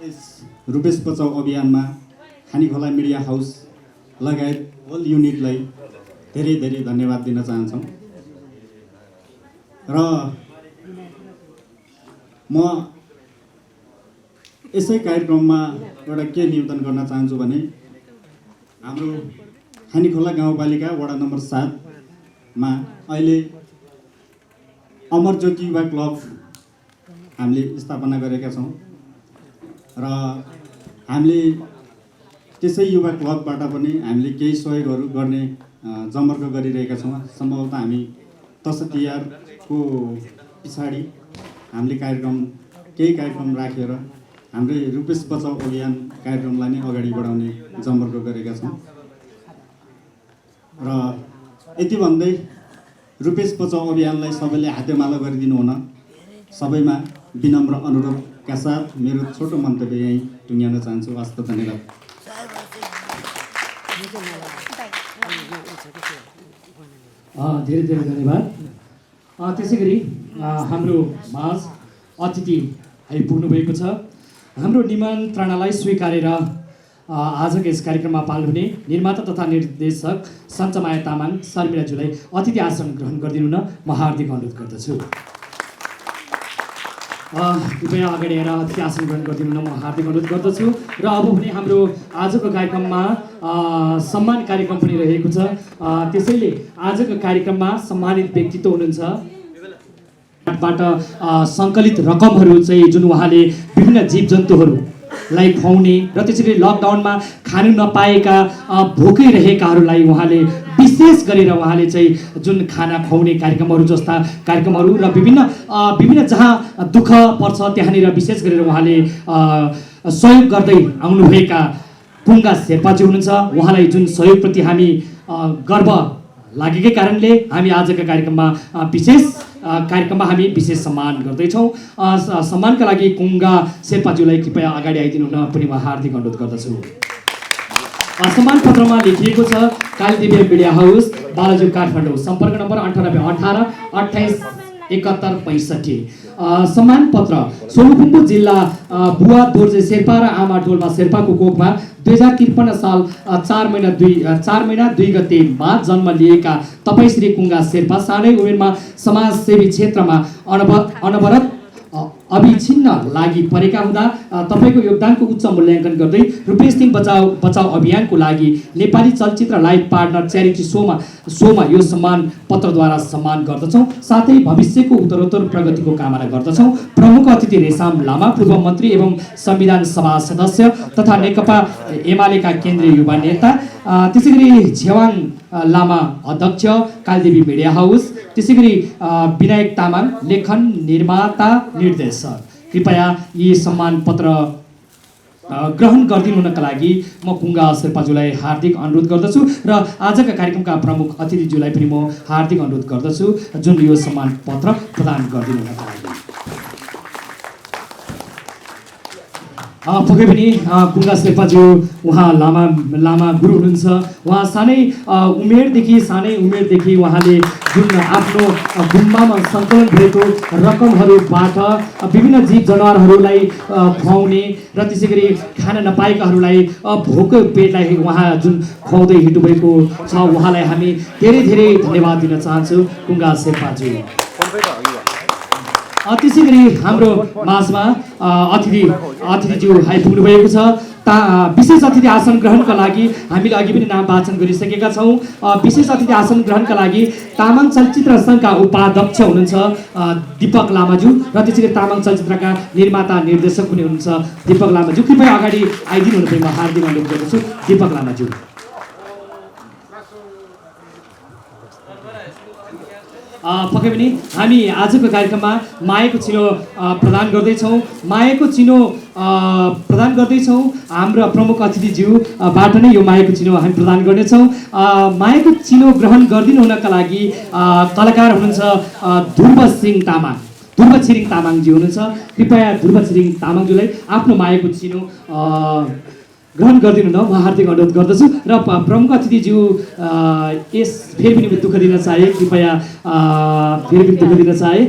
यस रुपेश बचाउ अभियानमा खानीखोला मिडिया हाउस लगायत होल युनिटलाई धेरै धेरै धन्यवाद दिन चाहन्छौँ। र म यसै कार्यक्रममा एउटा के निवेदन गर्न चाहन्छु भने हाम्रो खानीखोला गाउँपालिका वडा नम्बर 7 मा अहिले अमर ज्योति युवा क्लब हामीले स्थापना गरेका छौँ र हामीले त्यसै युवा क्लबबाट पनि हामीले केही सहयोगहरू गर्ने जमर्को गरिरहेका छौँ। सम्भवतः हामी दसैँ तिहारको पछाडि हामीले केही कार्यक्रम राखेर हाम्रै रुपेश बचाउ अभियान कार्यक्रमलाई नै अगाडि बढाउने जमर्को गरेका छौँ। र यति भन्दै रुपेश बचाउ अभियानलाई सबैले हातेमालो गरिदिनु हुन सबैमा विनम्र अनुरोधका साथ मेरो छोटो मन्तव्य यहीँ टुङ्ग्याउन चाहन्छु। हस्त धन्यवाद। धेरै धेरै धन्यवाद। त्यसै गरी हाम्रो माझ अतिथि आइपुग्नु भएको छ। हाम्रो निमन्त्रणालाई स्वीकारेर आजको यस कार्यक्रममा पाल्नुहुने निर्माता तथा निर्देशक सञ्चमाया तामाङ शर्मिलाज्यूलाई अतिथि आसन ग्रहण गरिदिनु न म हार्दिक अनुरोध गर्दछु। कृपया अगाडि आएर अतिथि आसन ग्रहण गरिदिनु न म हार्दिक अनुरोध गर्दछु। र अब भने हाम्रो आजको कार्यक्रममा सम्मान कार्यक्रम पनि रहेको छ। त्यसैले आजको कार्यक्रममा सम्मानित व्यक्तित्व हुनुहुन्छ बाट सङ्कलित रकमहरू चाहिँ जुन उहाँले विभिन्न जीवजन्तुहरूलाई खुवाउने र त्यसरी लकडाउनमा खानु नपाएका भोकै रहेकाहरूलाई उहाँले विशेष गरेर उहाँले चाहिँ जुन खाना खुवाउने कार्यक्रमहरू जस्ता कार्यक्रमहरू र विभिन्न जहाँ दुःख पर्छ त्यहाँनिर विशेष गरेर उहाँले सहयोग गर्दै आउनुभएका कुङ्गा शेर्पाजी हुनुहुन्छ। उहाँलाई जुन सहयोगप्रति हामी गर्व लागेकै कारणले हामी आजका कार्यक्रममा हामी विशेष सम्मान गर्दैछौँ। सम्मानका लागि कुङ्गा शेर्पाज्यूलाई कृपया अगाडि आइदिनु हुन पनि म हार्दिक अनुरोध गर्दछु। सम्मान पत्रमा लेखिएको छ कालीदेवी मिडिया हाउस बालाजु काठमाडौँ, सम्पर्क नम्बर 9818 28 71 65। सम्मान पत्र सोलुखुम्बु जिल्ला बुवा दोर्जे शेर्पा र आमा डोल्मा शेर्पाको कोखमा 2053 साल 4 महिना 2 गतेमा जन्म लिएका तपाईँ श्री कुङ्गा शेर्पा सानै उमेरमा समाजसेवी क्षेत्रमा अनवरत अविछिन्न लागि परेका हुँदा तपाईँको योगदानको उच्च मूल्याङ्कन गर्दै रुपेश थिङ बचाउ अभियानको लागि नेपाली चलचित्र लाइभ पार्टनर च्यारिटी सोमा यो सम्मान पत्रद्वारा सम्मान गर्दछौँ। साथै भविष्यको उत्तरोत्तर प्रगतिको कामना गर्दछौँ। प्रमुख अतिथि रेसाम लामा, पूर्व मन्त्री एवं संविधान सभा सदस्य तथा नेकपा एमालेका केन्द्रीय युवा नेता, त्यसै गरी झेवाङ लामा अध्यक्ष कालीदेवी मिडिया हाउस, त्यसै गरी विनायक तामाङ लेखन निर्माता निर्देशक। कृपया यी सम्मान पत्र ग्रहण गरिदिनुका लागि म कुङ्गा शेर्पाज्यूलाई हार्दिक अनुरोध गर्दछु र आजका कार्यक्रमका प्रमुख अतिथिज्यूलाई पनि म हार्दिक अनुरोध गर्दछु जुन यो सम्मान पत्र प्रदान गरिदिनुका लागि। पक्कै पनि कुङ्गा शेर्पाज्यू उहाँ लामा गुरु हुनुहुन्छ। उहाँ सानै उमेरदेखि उहाँले जुन आफ्नो गुम्बामा सङ्कलन भएको रकमहरूबाट विभिन्न जीव जनावरहरूलाई खुवाउने र त्यसै गरी खान नपाएकाहरूलाई भोको पेटलाई उहाँ जुन खुवाउँदै हिँड्नुभएको छ, उहाँलाई हामी धेरै धेरै धन्यवाद दिन चाहन्छौँ कुङ्गा शेर्पाज्यू। त्यसै गरी हाम्रो माझमा अतिथिज्यू आइपुग्नु भएको छ। विशेष अतिथि आसन ग्रहणका लागि हामीले अघि पनि नाम वाचन गरिसकेका छौँ। विशेष अतिथि आसन ग्रहणका लागि तामाङ चलचित्र सङ्घका उपाध्यक्ष हुनुहुन्छ दीपक लामाज्यू र त्यसै गरी तामाङ चलचित्रका निर्माता निर्देशक पनि हुनुहुन्छ दीपक लामाज्यू। कृपया अगाडि आइदिनु हुन म हार्दिक अनुरोध गर्दछु दीपक लामाज्यू। पक्कै पनि हामी आजको कार्यक्रममा मायाको चिनो प्रदान गर्दैछौँ। मायाको चिनो प्रदान गर्दैछौँ। हाम्रा प्रमुख अतिथिज्यूबाट नै यो मायाको चिनो हामी प्रदान गर्नेछौँ। मायाको चिनो ग्रहण गरिदिनु हुनका लागि कलाकार हुनुहुन्छ ध्रुव सिंह तामाङ, ध्रुव छिरिङ तामाङजी हुनुहुन्छ। कृपया ध्रुव छिरिङ तामाङज्यूलाई आफ्नो मायाको चिनो ग्रहण गरिदिनु न म हार्दिक अनुरोध गर्दछु। र प्रमुख अतिथिज्यू यस फेरि पनि दुःख दिन चाहे, कृपया फेरि पनि दुःख दिन चाहे।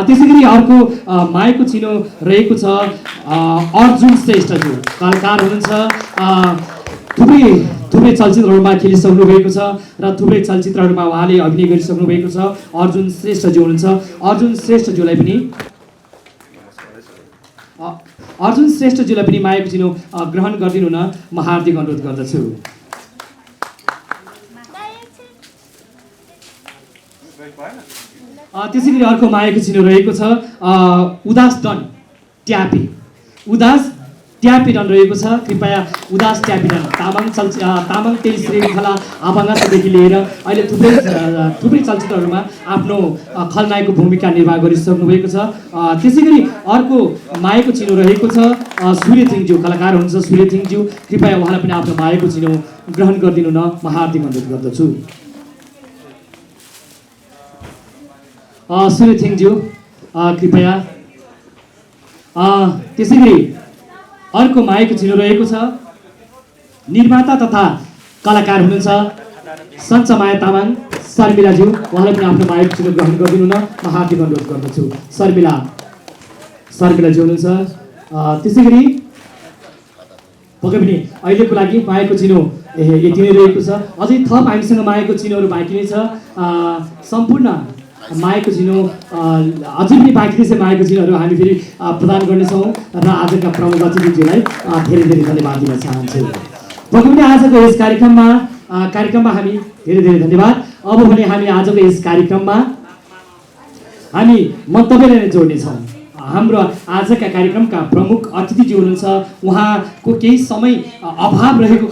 त्यसै गरी अर्को मायाको चिनो रहेको छ अर्जुन श्रेष्ठज्यू, कलाकार हुनुहुन्छ। थुप्रै चलचित्रहरूमा खेलिसक्नु भएको छ र थुप्रै चलचित्रहरूमा उहाँले अभिनय गरिसक्नु भएको छ। अर्जुन श्रेष्ठज्यू हुनुहुन्छ। अर्जुन श्रेष्ठज्यूलाई पनि मायाको चिनो ग्रहण गरिदिनु न म हार्दिक अनुरोध गर्दछु। त्यसै गरी अर्को मायाको चिनो रहेको छ उदास डन ट्यापी, उदास ट्यापी डन रहेको छ। कृपया उदास ट्यापी डन तामाङ टेलिश्रेणीखला आभाङादेखि लिएर अहिले थुप्रै चलचित्रहरूमा आफ्नो खलनायकको भूमिका निर्वाह गरिसक्नु भएको छ। त्यसै गरी अर्को मायाको चिनो रहेको छ सूर्य थिङज्यू, कलाकार हुनुहुन्छ सूर्य थिङज्यू। कृपया उहाँलाई पनि आफ्नो मायाको चिनो ग्रहण गरिदिनु न म हार्दिक अनुरोध गर्दछु। सूर्य थिङज्यू कृपया। त्यसै गरी अर्को मायाको चिनो रहेको छ निर्माता तथा कलाकार हुनुहुन्छ सञ्चमाया तामाङ शर्मिलाज्यू। उहाँलाई पनि आफ्नो मायाको चिनो ग्रहण गरिदिनु न म हार्दिक अनुरोध गर्दछु। शर्मिलाज्यू हुनुहुन्छ। त्यसै गरी पक्कै पनि अहिलेको लागि मायाको चिनो यति नै रहेको छ। अझै थप हामीसँग मायाको चिनोहरू बाँकी नै छ। सम्पूर्ण मायाको चिनो अझै पनि बाँकी नै छ। मायाको चिनोहरू हामी फेरि प्रदान गर्नेछौँ र आजका प्रमुख अतिथिज्यूलाई धेरै धेरै धन्यवाद दिन चाहन्छु। पक्कै पनि आजको यस कार्यक्रममा हामी धेरै धेरै धन्यवाद। अब भने हामी आजको यस कार्यक्रममा हामी मन्तव्यलाई नै जोड्नेछौँ। हाम्रो आजका कार्यक्रमका प्रमुख अतिथिज्यू हुनुहुन्छ। उहाँको केही समय अभाव रहेको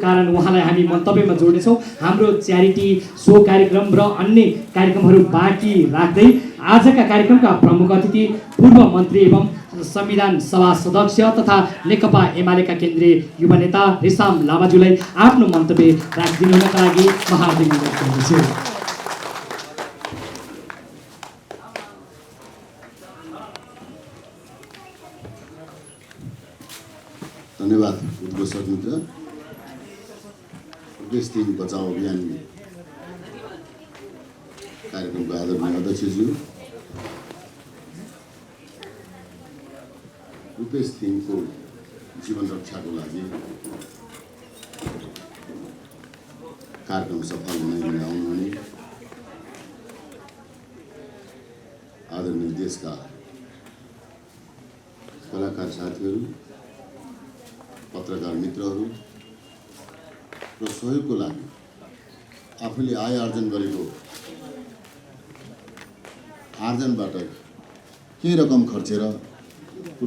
कारण उहाँलाई हामी मन्तव्यमा जोड्नेछौँ। हाम्रो च्यारिटी सो कार्यक्रम र अन्य कार्यक्रमहरू बाँकी राख्दै आजका कार्यक्रमका प्रमुख अतिथि पूर्व मन्त्री एवं संविधान सभा सदस्य तथा नेकपा एमालेका केन्द्रीय युवा नेता रेसाम लामाज्यूलाई आफ्नो मन्तव्य राखिदिनुका लागि म हार्दिक अनुरोध गर्दछु। धन्यवाद उद्घोषक मित्र। रुपेश थिङ बचाओ अभियान कार्यक्रमको आदरणीय अध्यक्षज्यू, रुपेश थिङको जीवन रक्षाको लागि कार्यक्रम सफल हुन आउनुहुने आदरणीय देशका कलाकार साथीहरू, पत्रकार मित्रहरू र सहयोगको लागि आफूले आय आर्जन गरेको आर्जनबाट केही रकम खर्चेर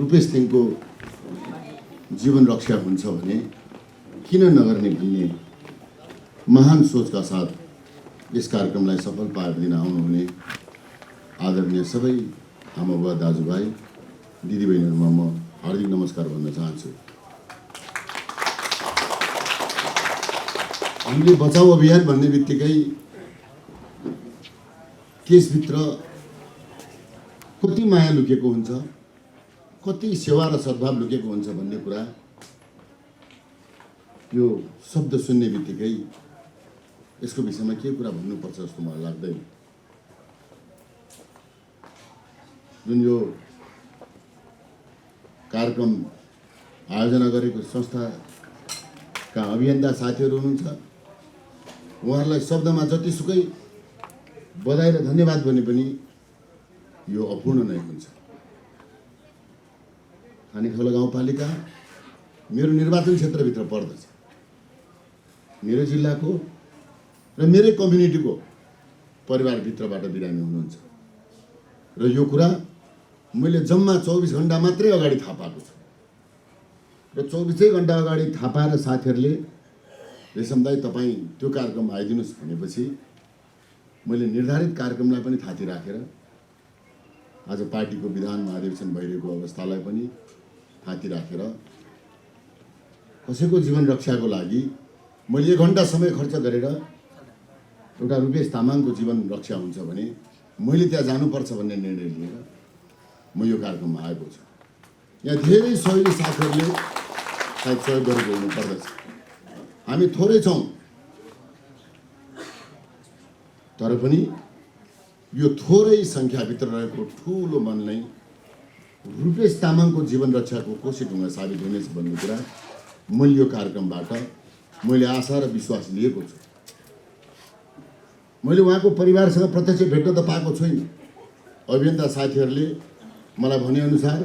रुपेश थिङको जीवन रक्षा हुन्छ भने किन नगर्ने भन्ने महान सोचका साथ यस कार्यक्रमलाई सफल पारिदिन आउनुहुने आदरणीय सबै आमाबुवा दाजुभाइ दिदीबहिनीहरूमा म हार्दिक नमस्कार भन्न चाहन्छु। हामीले बचाउ अभियान भन्ने बित्तिकै त्यसभित्र कति माया लुकेको हुन्छ, कति सेवा र सद्भाव लुकेको हुन्छ भन्ने कुरा यो शब्द सुन्ने बित्तिकै यसको विषयमा के कुरा भन्नुपर्छ जस्तो मलाई लाग्दैन। जुन यो कार्यक्रम आयोजना गरेको संस्थाका अभियन्ता साथीहरू हुनुहुन्छ, उहाँहरूलाई शब्दमा जतिसुकै बधाई र धन्यवाद भने पनि यो अपूर्ण नै हुन्छ। खानेखोला गाउँपालिका मेरो निर्वाचन क्षेत्रभित्र पर्दछ, मेरो जिल्लाको र मेरै कम्युनिटीको परिवारभित्रबाट बिरामी हुनुहुन्छ र यो कुरा मैले जम्मा 24 घण्टा मात्रै अगाडि थाहा पाएको छु र 24 घण्टा अगाडि थाहा पाएर साथीहरूले रेशम दाइ तपाईँ त्यो कार्यक्रम आइदिनुहोस् भनेपछि मैले निर्धारित कार्यक्रमलाई पनि थाती राखेर आज पार्टीको विधान महाधिवेशन भइरहेको अवस्थालाई पनि थाती राखेर कसैको जीवन रक्षाको लागि मैले 1 घन्टा समय खर्च गरेर एउटा रुपेश तामाङको जीवन रक्षा हुन्छ भने मैले त्यहाँ जानुपर्छ भन्ने निर्णय लिएर म यो कार्यक्रममा आएको छु। यहाँ धेरै सहयोगी साथीहरूले सायद सहयोग गरेको हुनुपर्दछ। हामी थोरै छौँ, तर पनि यो थोरै सङ्ख्याभित्र रहेको ठुलो मन नै रुपेश तामाङको जीवन रक्षाको कोसेढुङ्गा साबित हुनेछ भन्ने कुरा मैले यो कार्यक्रमबाट मैले आशा र विश्वास लिएको छु। मैले उहाँको परिवारसँग प्रत्यक्ष भेट्न त पाएको छुइनँ। अभियन्ता साथीहरूले मलाई भनेअनुसार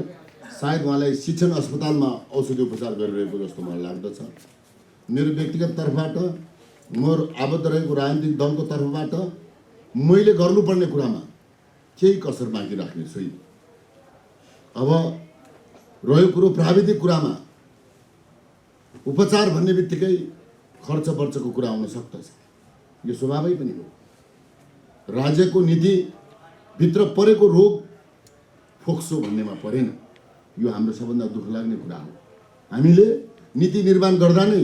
सायद उहाँलाई शिक्षण अस्पतालमा औषधि उपचार गरिरहेको जस्तो मलाई लाग्दछ। मेरो व्यक्तिगत तर्फबाट म आबद्ध रहेको राजनीतिक दलको तर्फबाट मैले गर्नुपर्ने कुरामा केही कसर बाँकी राख्ने छुइनँ। अब रह्यो कुरो प्राविधिक कुरामा उपचार भन्ने बित्तिकै खर्च वर्चको कुरा आउन सक्दछ, यो स्वभावै पनि हो। राज्यको नीतिभित्र परेको रोग फोक्सो भन्नेमा परेन, यो हाम्रो सबभन्दा दुःख लाग्ने कुरा हो। हामीले नीति निर्माण गर्दा नै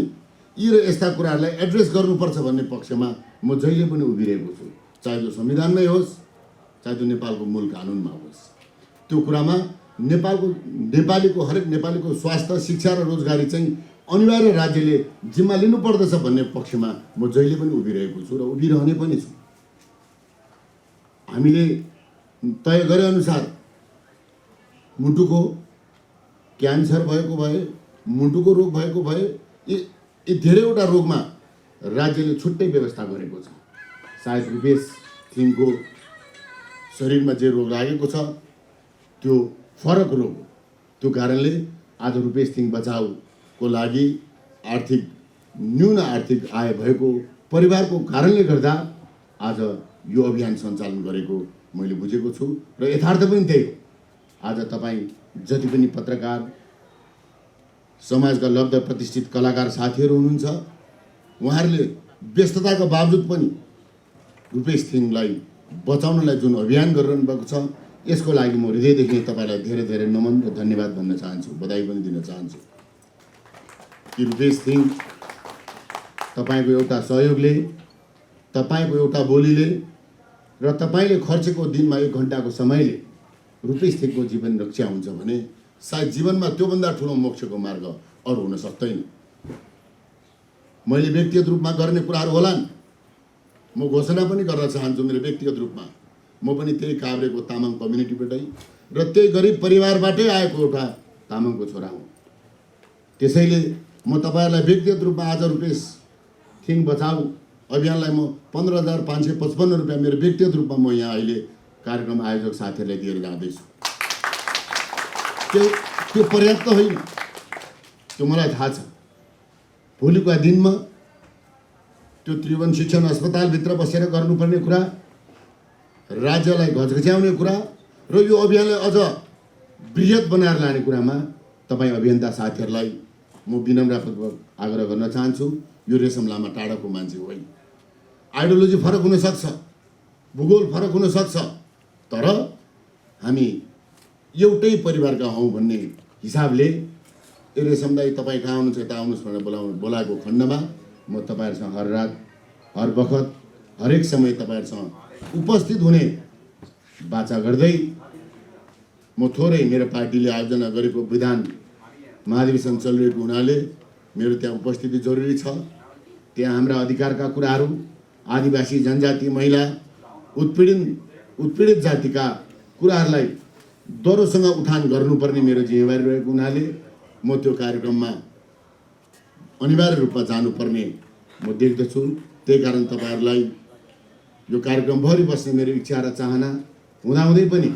यी र यस्ता कुराहरूलाई एड्रेस गर्नुपर्छ भन्ने पक्षमा म जहिले पनि उभिरहेको छु, चाहे त्यो संविधानमै होस् चाहे त्यो नेपालको मूल कानुनमा होस्। त्यो कुरामा नेपालीको हरेक नेपालीको स्वास्थ्य, शिक्षा र रोजगारी चाहिँ अनिवार्य राज्यले जिम्मा लिनुपर्दछ भन्ने पक्षमा म जहिले पनि उभिरहेको छु र उभिरहने पनि छु। हामीले तय गरेअनुसार मुटुको क्यान्सर भएको भए, मुटुको रोग भएको भए, यी धेरैवटा रोगमा राज्यले छुट्टै व्यवस्था गरेको छ। सायद रुपेश थिङको शरीरमा जे रोग लागेको छ त्यो फरक रोग हो। त्यो कारणले आज रुपेश थिङ बचाउको लागि न्यून आर्थिक आय भएको परिवारको कारणले गर्दा आज यो अभियान सञ्चालन गरेको मैले बुझेको छु र यथार्थ पनि त्यही हो। आज तपाईँ जति पनि पत्रकार, समाजका लब्ध प्रतिष्ठित कलाकार साथीहरू हुनुहुन्छ, उहाँहरूले व्यस्तताको बावजुद पनि रुपेश थिङलाई बचाउनलाई जुन अभियान गरिरहनु भएको छ, यसको लागि म हृदयदेखि तपाईँलाई धेरै धेरै नमन र धन्यवाद भन्न चाहन्छु, बधाई पनि दिन चाहन्छु। कि रुपेश थिङ तपाईँको एउटा सहयोगले, तपाईँको एउटा बोलीले र तपाईँले खर्चेको दिनमा 1 घन्टाको समयले रुपेश थिङको जीवन रक्षा हुन्छ भने सायद जीवनमा त्योभन्दा ठुलो मोक्षको मार्ग अरू हुन सक्दैन। मैले व्यक्तिगत रूपमा गर्ने कुराहरू होलान्, म घोषणा पनि गर्न चाहन्छु। मेरो व्यक्तिगत रूपमा म पनि त्यही काभ्रेको तामाङ कम्युनिटीबाटै र त्यही गरिब परिवारबाटै आएको एउटा तामाङको छोरा हुँ। त्यसैले म तपाईँहरूलाई व्यक्तिगत रूपमा आज रुपेश थिङ बचाऊ अभियानलाई म 15,555 रुपियाँ मेरो व्यक्तिगत रूपमा म यहाँ अहिले कार्यक्रम आयोजक साथीहरूलाई दिएर जाँदैछु। त्यो पर्याप्त होइन, त्यो मलाई थाहा छ। भोलिको दिनमा त्यो त्रिभुवन शिक्षण अस्पतालभित्र बसेर गर्नुपर्ने कुरा, राज्यलाई घचघच्याउने कुरा र यो अभियानलाई अझ बृहत बनाएर लाने कुरामा तपाईँ अभियन्ता साथीहरूलाई म विनम्रपूर्वक आग्रह गर्न चाहन्छु। यो रेशम लामा टाढाको मान्छे होइन। आइडियोलोजी फरक हुनसक्छ, भूगोल फरक हुनसक्छ, तर हामी एउटै परिवारका हौँ भन्ने हिसाबले ए रेशम दाइ तपाईँ कहाँ आउनुहुन्छ, यता आउनुहोस् भनेर बोलाएको खण्डमा म तपाईँहरूसँग हर रात, हर बखत, हरेक समय तपाईँहरूसँग उपस्थित हुने बाचा गर्दै म थोरै मेरो पार्टीले आयोजना गरेको विधान महाधिवेशन चलिरहेको हुनाले मेरो त्यहाँ उपस्थिति जरुरी छ। त्यहाँ हाम्रा अधिकारका कुराहरू, आदिवासी जनजाति, महिला, उत्पीडित जातिका कुराहरूलाई दोहोरोसँग उठान गर्नुपर्ने मेरो जिम्मेवारी रहेको हुनाले म त्यो कार्यक्रममा अनिवार्य रूपमा जानुपर्ने म देख्दछु। त्यही कारण तपाईँहरूलाई यो कार्यक्रमभरि बस्ने मेरो इच्छा र चाहना हुँदाहुँदै पनि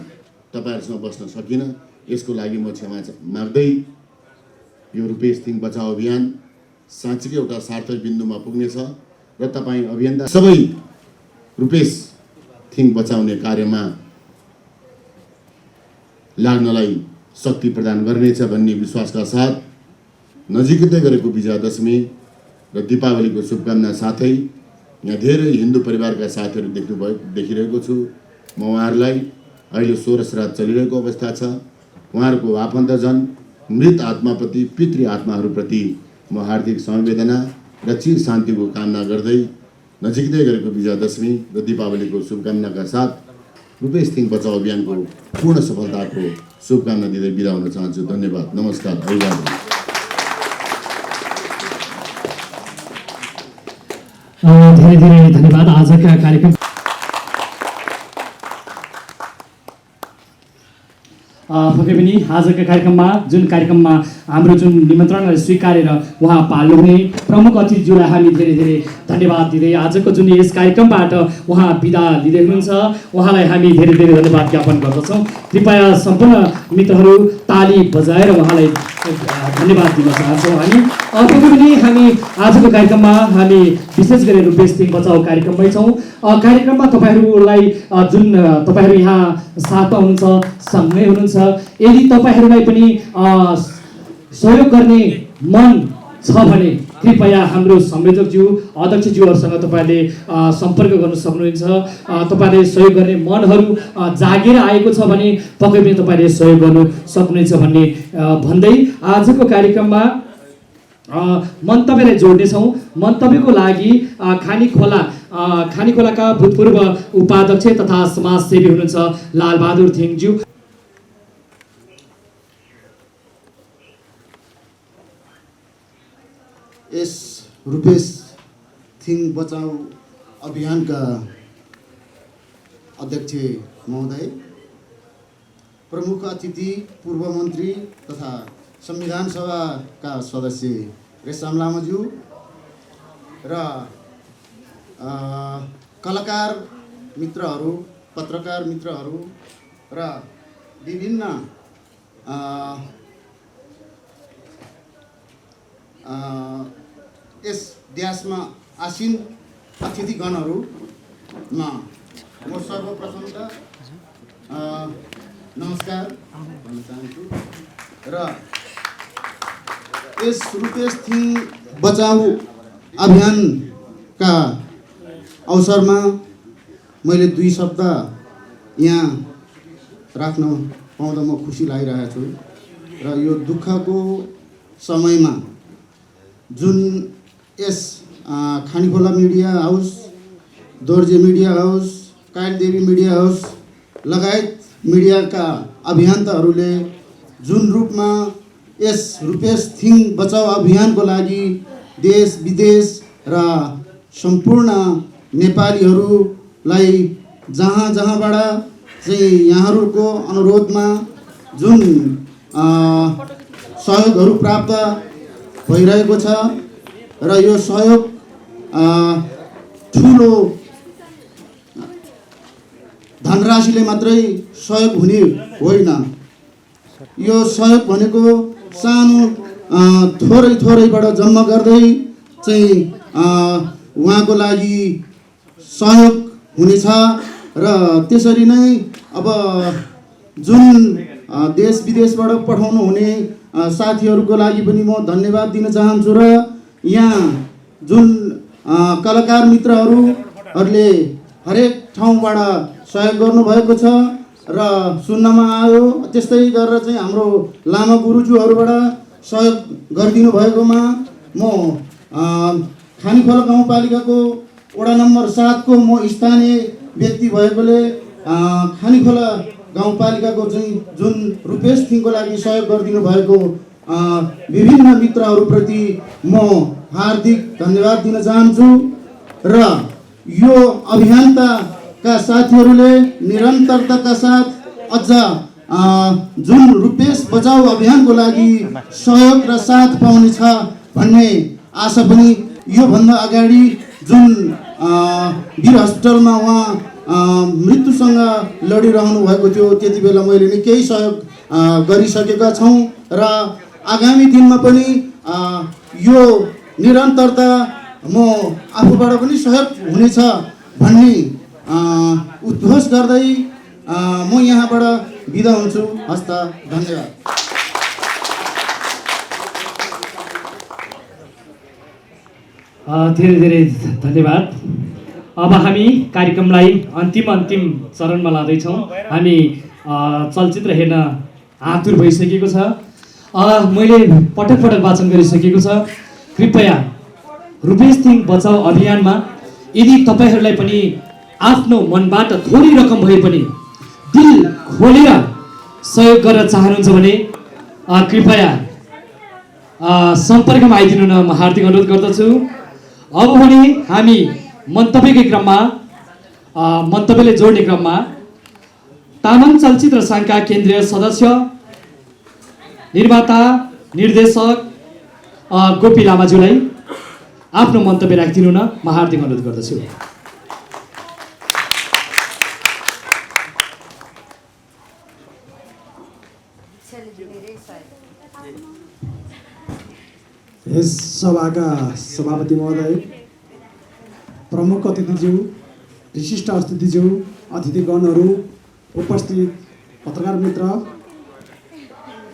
तपाईँहरूसँग बस्न सकिनँ। यसको लागि म क्षमा माग्दै यो रुपेश थिङ बचाओ अभियान साँच्चीकै एउटा सार्थक बिन्दुमा पुग्नेछ र तपाईँ अभियन्ता सबै रुपेश थिङ बचाउने कार्यमा लाग्नलाई शक्ति प्रदान गर्नेछ भन्ने विश्वासका साथ नजिकै गरेको विजयादशमी र दीपावलीको शुभकामना साथै यहाँ धेरै हिन्दू परिवारका साथीहरू देखिरहेको छु। म उहाँहरूलाई अहिले 16 श्राद्ध चलिरहेको अवस्था छ। उहाँहरूको आफन्तजन मृत आत्माप्रति, पितृ आत्माहरूप्रति म हार्दिक समवेदना र चिर शान्तिको कामना गर्दै नजिकै गरेको विजयादशमी र दीपावलीको शुभकामनाका साथ रुपेश थिङ बचाउ अभियानको पूर्ण सफलताको शुभकामना दिँदै बिदा हुन चाहन्छु। धन्यवाद, नमस्कार, अभिवादन। धेरै धेरै धन्यवाद। आजका कार्यक्रम पक्कै पनि आजका कार्यक्रममा हाम्रो जुन निमन्त्रणलाई स्वीकारेर उहाँ पाल्नुहुने प्रमुख अतिथिज्यूलाई हामी धेरै धेरै धन्यवाद दिँदै आजको जुन यस कार्यक्रमबाट उहाँ बिदा लिँदै हुनुहुन्छ, उहाँलाई हामी धेरै धेरै धन्यवाद ज्ञापन गर्दछौँ। कृपया सम्पूर्ण मित्रहरू ताली बजाएर उहाँलाई धन्यवाद दिन चाहन्छौँ। पक्कै पनि हामी आजको कार्यक्रममा हामी विशेष गरी रुपेश थिङ बचाउ कार्यक्रममै छौँ। कार्यक्रममा तपाईँहरूलाई जुन तपाईँहरू यहाँ साथमा हुनुहुन्छ, सँगै हुनुहुन्छ, यदि तपाईँहरूलाई पनि सहयोग गर्ने मन छ भने कृपया हाम्रो संयोजकज्यू, अध्यक्षज्यूहरूसँग तपाईँहरूले सम्पर्क गर्न सक्नुहुन्छ। तपाईँहरूले सहयोग गर्ने मनहरू जागेर आएको छ भने पक्कै पनि तपाईँहरूले सहयोग गर्नु सक्नुहुनेछ भन्ने भन्दै आजको कार्यक्रममा मन्तव्यलाई जोड्नेछौँ। मन्तव्यको लागि खानीखोलाका भूतपूर्व उपाध्यक्ष तथा समाजसेवी हुनुहुन्छ लालबहादुर थिङज्यू। यस रुपेश थिङ बचाउ अभियानका अध्यक्ष महोदय, प्रमुख अतिथि पूर्व मन्त्री तथा संविधान सभाका सदस्य रेशम लामाज्यू र कलाकार मित्रहरू, पत्रकार मित्रहरू र विभिन्न यस ड्यासमा आसीन अतिथिगणहरूमा म सर्वप्रथम त नमस्कार भन्न चाहन्छु र यस रुपेश थिङ बचाउ अभियानका अवसरमा मैले 2 शब्द यहाँ राख्न पाउँदा म खुसी लागिरहेको छु। र यो दुःखको समयमा जुन यस Khanikhola media house, Dorje media house, Kalidevi media house लगायत मिडियाका अभियन्ताहरूले जुन रूपमा यस रुपेश थिङ बचाउ अभियानको लागि देश विदेश र सम्पूर्ण नेपालीहरूलाई जहाँबाट चाहिँ यहाँहरूको अनुरोधमा जुन सहयोगहरू प्राप्त भइरहेको छ र यो सहयोग ठुलो धनराशिले मात्रै सहयोग हुने होइन। यो सहयोग भनेको सानो थोरैबाट जम्मा गर्दै चाहिँ उहाँको लागि सहयोग हुनेछ र त्यसरी नै अब जुन देश विदेशबाट पठाउनु हुने साथीहरूको लागि पनि म धन्यवाद दिन चाहन्छु। र यहाँ जुन कलाकार मित्रहरूले हरेक ठाउँबाट सहयोग गर्नुभएको छ र सुन्नमा आयो, त्यस्तै गरेर चाहिँ हाम्रो लामा गुरुज्यूहरूबाट सहयोग गरिदिनु भएकोमा म खानीखोला गाउँपालिकाको वडा नम्बर 7 को म स्थानीय व्यक्ति भएकोले खानीखोला गाउँपालिकाको चाहिँ जुन रुपेश थिङको लागि सहयोग गरिदिनु भएको विभिन्न मित्रहरूप्रति म हार्दिक धन्यवाद दिन चाहन्छु। र यो अभियन्ताका साथीहरूले निरन्तरताका साथ अझ जुन रुपेश बचाउ अभियानको लागि सहयोग र साथ पाउनेछ भन्ने आशा पनि योभन्दा अगाडि जुन वीर हस्पिटलमा उहाँ मृत्युसँग लडिरहनु भएको थियो त्यति बेला मैले नै केही सहयोग गरिसकेका छौँ र आगामी दिनमा पनि यो निरन्तरता म आफूबाट पनि सहयोग हुनेछ भन्ने उद्घोष गर्दै म यहाँबाट बिदा हुन्छु। हस्त, धन्यवाद। धेरै धेरै धन्यवाद। अब हामी कार्यक्रमलाई अन्तिम चरणमा लाँदैछौँ। हामी चलचित्र हेर्न आतुर भइसकेको छ। मैले पटक वाचन गरिसकेको छ। कृपया रुपेश थिङ बचाऊ अभियानमा यदि तपाईँहरूलाई पनि आफ्नो मनबाट थोरै रकम भए पनि दिल खोलेर सहयोग गर्न चाहनुहुन्छ भने कृपया सम्पर्कमा आइदिनु न म हार्दिक अनुरोध गर्दछु। अब भने हामी मन्तव्यकै क्रममा मन्तव्यले जोड्ने क्रममा तामाङ चलचित्र सङ्घका केन्द्रीय सदस्य निर्माता निर्देशक गोपी लामाज्यूलाई आफ्नो मन्तव्य राखिदिनु न म हार्दिक अनुरोध गर्दछु। यस सभाका सभापति महोदय, प्रमुख अतिथिज्यू, विशिष्ट अतिथिज्यू, अतिथिगणहरू, उपस्थित पत्रकार मित्र,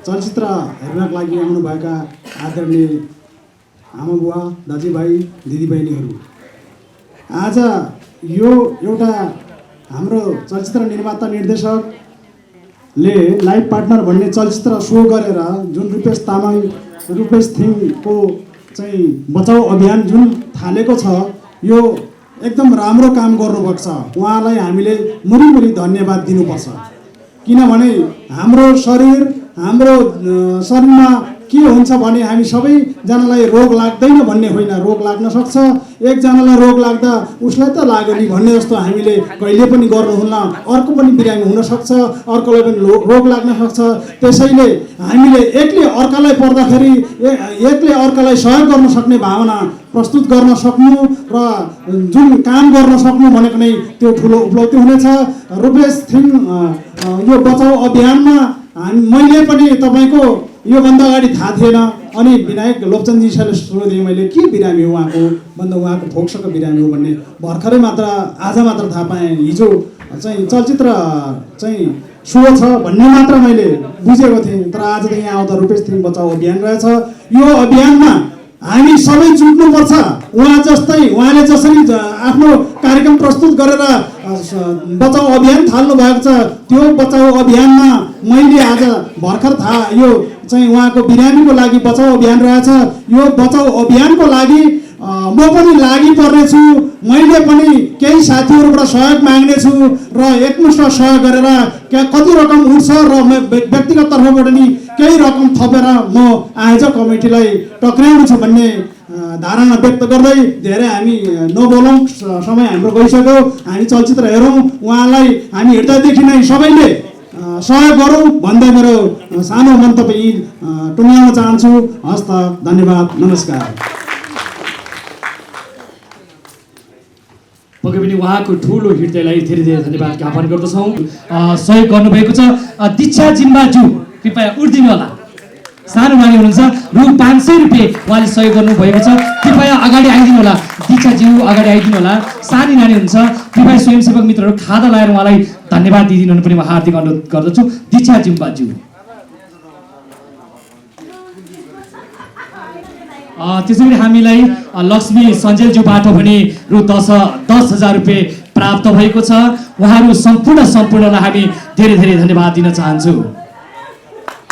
चलचित्र हेर्नका लागि आउनुभएका आदरणीय आमाबुवा, दाजुभाइ, दिदीबहिनीहरू, आज यो एउटा हाम्रो चलचित्र निर्माता निर्देशकले लाइफ पार्टनर भन्ने चलचित्र सो गरेर जुन रुपेश थिङको चाहिँ बचाउ अभियान जुन थालेको छ, यो एकदम राम्रो काम गर्नुभएको छ। उहाँलाई हामीले मुरी धन्यवाद दिनुपर्छ। किनभने हाम्रो शरीरमा के हुन्छ भने हामी सबैजनालाई रोग लाग्दैन भन्ने होइन, रोग लाग्न सक्छ। एकजनालाई रोग लाग्दा उसलाई त लाग्यो नि भन्ने जस्तो हामीले कहिले पनि गर्नुहुन्न। अर्को पनि बिरामी हुनसक्छ, अर्कोलाई पनि रोग लाग्न सक्छ। त्यसैले हामीले एकले अर्कालाई पर्दाखेरि एकले अर्कालाई सहयोग गर्न सक्ने भावना प्रस्तुत गर्न सक्नु र जुन काम गर्न सक्नु भनेको नै त्यो ठुलो उपलब्धि हुनेछ। रुपेश थिङ यो बचाउ अभियानमा मैले पनि तपाईँको योभन्दा अगाडि थाहा थिएन। अनि विनायक लोकचन्दजीले सोधेँ मैले के बिरामी हो उहाँको, भन्दा उहाँको फोक्सोको बिरामी हो भन्ने भर्खरै मात्र आज मात्र थाहा पाएँ। हिजो चाहिँ चलचित्र चाहिँ सो छ भन्ने मात्र मैले बुझेको थिएँ, तर आज त यहाँ आउँदा रुपेश थिङ बचाउ अभियान रहेछ। यो अभियानमा हामी सबै जुट्नुपर्छ। उहाँले जसरी आफ्नो कार्यक्रम प्रस्तुत गरेर बचाउ अभियान थाल्नु भएको छ, त्यो बचाउ अभियानमा मैले आज भर्खर थाहा, यो चाहिँ उहाँको बिरामीको लागि बचाउ अभियान रहेछ। यो बचाउ अभियानको लागि म पनि लागि पर्नेछु। मैले पनि केही साथीहरूबाट सहयोग माग्नेछु र एकमुष्ट सहयोग गरेर कति रकम उठ्छ र व्यक्तिगत तर्फबाट नि केही रकम थपेर म आयोजक कमिटीलाई टक्राउँछु भन्ने धारणा व्यक्त गर्दै धेरै हामी नबोलौँ, समय हाम्रो गइसक्यो। हामी चलचित्र हेरौँ, उहाँलाई हामी हेर्दादेखि नै सबैले सहयोग गरौँ भन्दै मेरो सानो मन्तव्य टुङ्ग्याउन चाहन्छु। हस्त, धन्यवाद, नमस्कार। पक्कै पनि उहाँको ठुलो हृदयलाई धेरै धन्यवाद ज्ञापन गर्दछौँ। सहयोग गर्नुभएको छ दीक्षा जिम्बाज्यू, कृपया उठिदिनु होला। सानो नानी हुनुहुन्छ, रु 500 रुपियाँ उहाँले सहयोग गर्नुभएको छ। कृपया अगाडि आइदिनु होला। दीक्षाज्यू अगाडि आइदिनु होला। सानी नानी हुनुहुन्छ, कृपया स्वयंसेवक मित्रहरू खादा लगाएर उहाँलाई धन्यवाद दिइदिनु पनि म हार्दिक अनुरोध गर्दछु। दीक्षा जिम्बाज्यू। त्यसैगरी हामीलाई लक्ष्मी सञ्जेलज्यूबाट भने रु 10,000 रुपियाँ प्राप्त भएको छ। उहाँहरू सम्पूर्णलाई हामी धेरै धन्यवाद दिन चाहन्छु।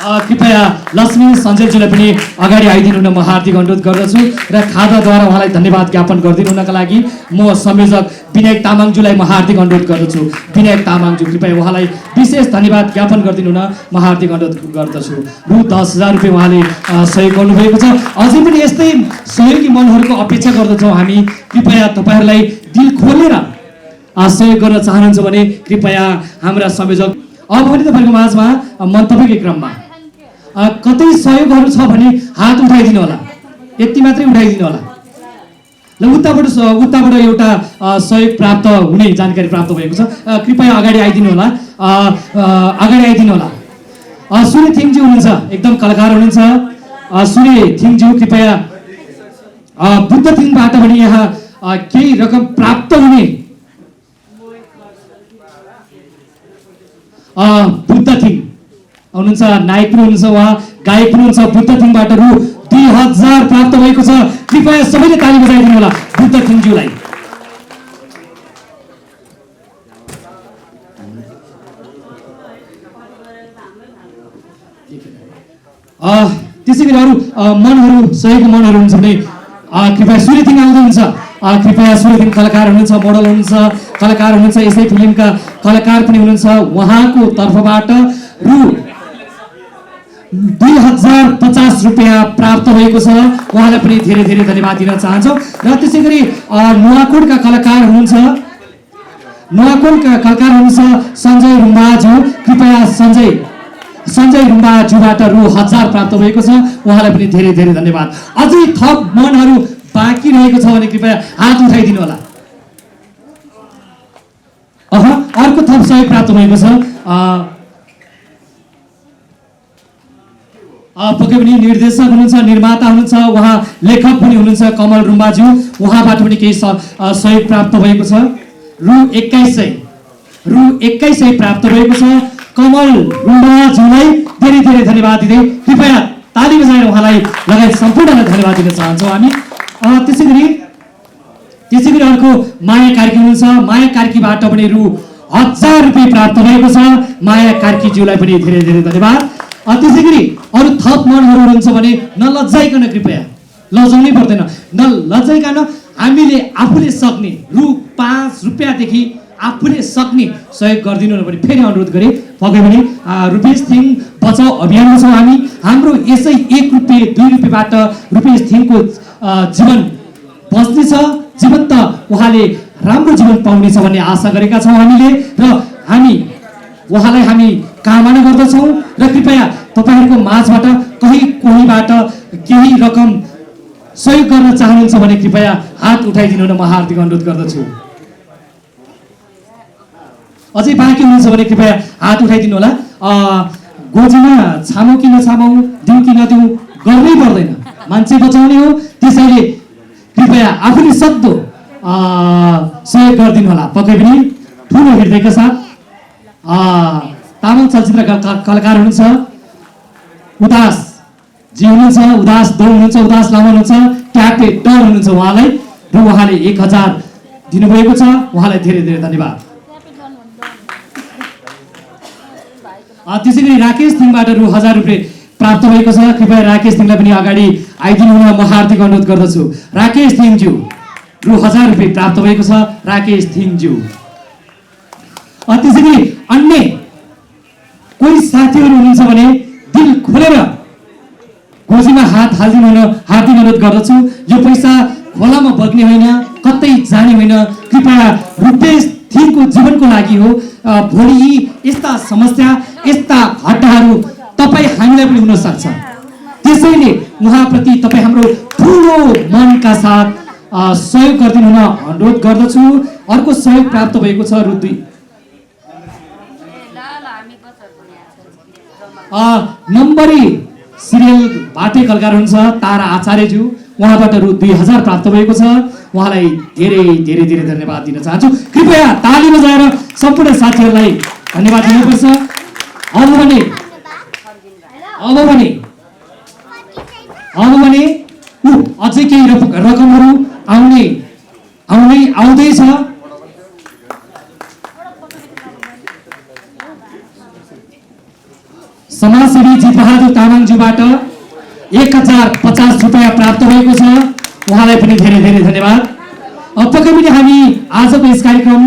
कृपया लक्ष्मी सञ्जेलज्यूलाई पनि अगाडि आइदिनु न म हार्दिक अनुरोध गर्दछु र खादाद्वारा उहाँलाई धन्यवाद ज्ञापन गरिदिनुका लागि म संयोजक विनायक तामाङज्यूलाई म हार्दिक अनुरोध गर्दछु। विनायक तामाङज्यू, कृपया उहाँलाई विशेष धन्यवाद ज्ञापन गरिदिनु न म हार्दिक अनुरोध गर्दछु। रु 10,000 रुपियाँ उहाँले सहयोग गर्नुभएको छ। अझै पनि यस्तै सहयोगी मनहरूको अपेक्षा गर्दछौँ हामी। कृपया तपाईँहरूलाई दिल खोलेर सहयोग गर्न चाहनुहुन्छ भने कृपया हाम्रा संयोजक अब पनि तपाईँको माझमा मन्तव्यकै क्रममा कतै सहयोगहरू छ भने हात उठाइदिनु होला। यति मात्रै उठाइदिनु होला। ल, उताबाट एउटा सहयोग प्राप्त हुने जानकारी प्राप्त भएको छ। कृपया अगाडि आइदिनु होला। अगाडि आइदिनु होला। सूर्य थिङज्यू हुनुहुन्छ, एकदम कलाकार हुनुहुन्छ। सूर्य थिङज्यू, कृपया बुद्ध थिङबाट पनि यहाँ केही रकम प्राप्त हुने बुद्ध थिङ हुनुहुन्छ, नायक पनि हुनुहुन्छ, उहाँ गायक पनि हुनुहुन्छ। बुद्ध थिङबाट रु 2,000 प्राप्त भएको छ। कृपया सबैले ताली बजाइदिनु होला बुद्ध थिङज्यूलाई। त्यसै गरी अरू मनहरू सहयोगी मनहरू हुन्छ भने कृपया सूर्यथिङ आउँदै हुन्छ। कृपया सूर्यथिङ कलाकार हुनुहुन्छ, मोडल हुनुहुन्छ, कलाकार हुनुहुन्छ, यसै फिल्मका कलाकार पनि हुनुहुन्छ। उहाँको तर्फबाट रु 2050 रुपियाँ प्राप्त भएको छ। उहाँलाई पनि धेरै धेरै धन्यवाद दिन चाहन्छौँ। र त्यसै गरी नुवाकोटका कलाकार हुनुहुन्छ, सञ्जय रुम्बाज्यू। कृपया सञ्जय रुम्बाज्यूबाट रु 1000 प्राप्त भएको छ। उहाँलाई पनि धेरै धेरै धन्यवाद। अझै थप मनहरू बाँकी रहेको छ भने कृपया हात उठाइदिनु होला। अर्को थप सहयोग प्राप्त भएको छ। पक्कै पनि निर्देशक हुनुहुन्छ, निर्माता हुनुहुन्छ, उहाँ लेखक पनि हुनुहुन्छ कमल रुम्बाज्यू। उहाँबाट पनि केही सहयोग प्राप्त भएको छ। रु 2100 प्राप्त भएको छ। कमल रुम्बाज्यूलाई धेरै धेरै धन्यवाद दिँदै कृपया ताली बजाएर उहाँलाई लगायत सम्पूर्णलाई धन्यवाद दिन चाहन्छौँ हामी। त्यसै गरी अर्को माया कार्की हुनुहुन्छ। माया कार्कीबाट पनि रु 1000 रुपियाँ प्राप्त भएको छ। माया कार्कीज्यूलाई पनि धेरै धेरै धन्यवाद। त्यसै गरी अरू थप मनहरू हुनुहुन्छ भने नलज्जाइकन कृपया, लजाउनै पर्दैन, नलज्जाइकन हामीले आफूले सक्ने रु 5 रुपियाँदेखि आफूले सक्ने सहयोग गरिदिनु भने फेरि अनुरोध गरेँ। पक्कै पनि रुपेश थिङ बचाउ अभियानमा छौँ हामी। हाम्रो यसै 1 रुपियाँ 2 रुपियाँबाट रुपेश थिङको जीवन बच्नेछ, जीवन्त उहाँले राम्रो जीवन पाउनेछ भन्ने आशा गरेका छौँ हामीले। र उहाँलाई हामी कामना गर्दछौँ। र कृपया तपाईँहरूको माझबाट कोहीबाट केही रकम सहयोग गर्न चाहनुहुन्छ भने कृपया हात उठाइदिनु न म हार्दिक अनुरोध गर्दछु। अझै बाँकी हुनुहुन्छ भने कृपया हात उठाइदिनु होला। गोजीमा छामौ कि नछामौ, दिउँ कि नदिउँ गर्नै पर्दैन, मान्छे बचाउने हो। त्यसैले कृपया आफूले सक्दो सहयोग गरिदिनु होला। पक्कै पनि ठुलो हृदयका साथ तामाङ चलचित्रका कलाकार हुनुहुन्छ, उदास जी हुनुहुन्छ, उदास दो हुनुहुन्छ, उदास लामा हुनुहुन्छ, ट्यापे डर हुनुहुन्छ। उहाँलाई र उहाँले 1000 दिनुभएको छ। उहाँलाई धेरै धेरै धन्यवाद। त्यसै गरी राकेश थिङबाट रु 1000 रुपियाँ प्राप्त भएको छ। कृपया राकेश थिङलाई पनि अगाडि आइदिनु हुन म हार्दिक अनुरोध गर्दछु। राकेश थिङज्यू रु 1000 रुपियाँ प्राप्त भएको छ। राकेश थिङज्यू। त्यसै गरी अन्य कोही साथीहरू हुनुहुन्छ भने दिल खोलेर गोजीमा हात हालिदिनु हुन हार्दिक अनुरोध गर्दछु। यो पैसा खोलामा बग्ने होइन, कतै जाने होइन, कृपया रुपेश थिङको जीवनको लागि हो। भोलि यी यस्ता समस्या, यस्ता घटनाहरू तपाईँ हामीलाई पनि हुन सक्छ। त्यसैले उहाँप्रति तपाईँ हाम्रो ठुलो मनका साथ सहयोग गरिदिनु हुन अनुरोध गर्दछु। अर्को सहयोग प्राप्त भएको छ रु 2। नम्बरी सिरियलबाटै कलाकार हुन्छ तारा आचार्यज्यू। उहाँबाट रु 2000 प्राप्त भएको छ। उहाँलाई धेरै धेरै धेरै धन्यवाद दिन चाहन्छु। कृपया ताली बजाएर सम्पूर्ण साथीहरूलाई धन्यवाद दिनुपर्छ। अब भने अझै केही रकमहरू आउँदैछ। समाजसेवी जितबहादुर तामाङज्यूबाट 1050 रुपियाँ प्राप्त भएको छ। उहाँलाई पनि धेरै धेरै धन्यवाद। पक्कै पनि हामी आजको यस कार्यक्रम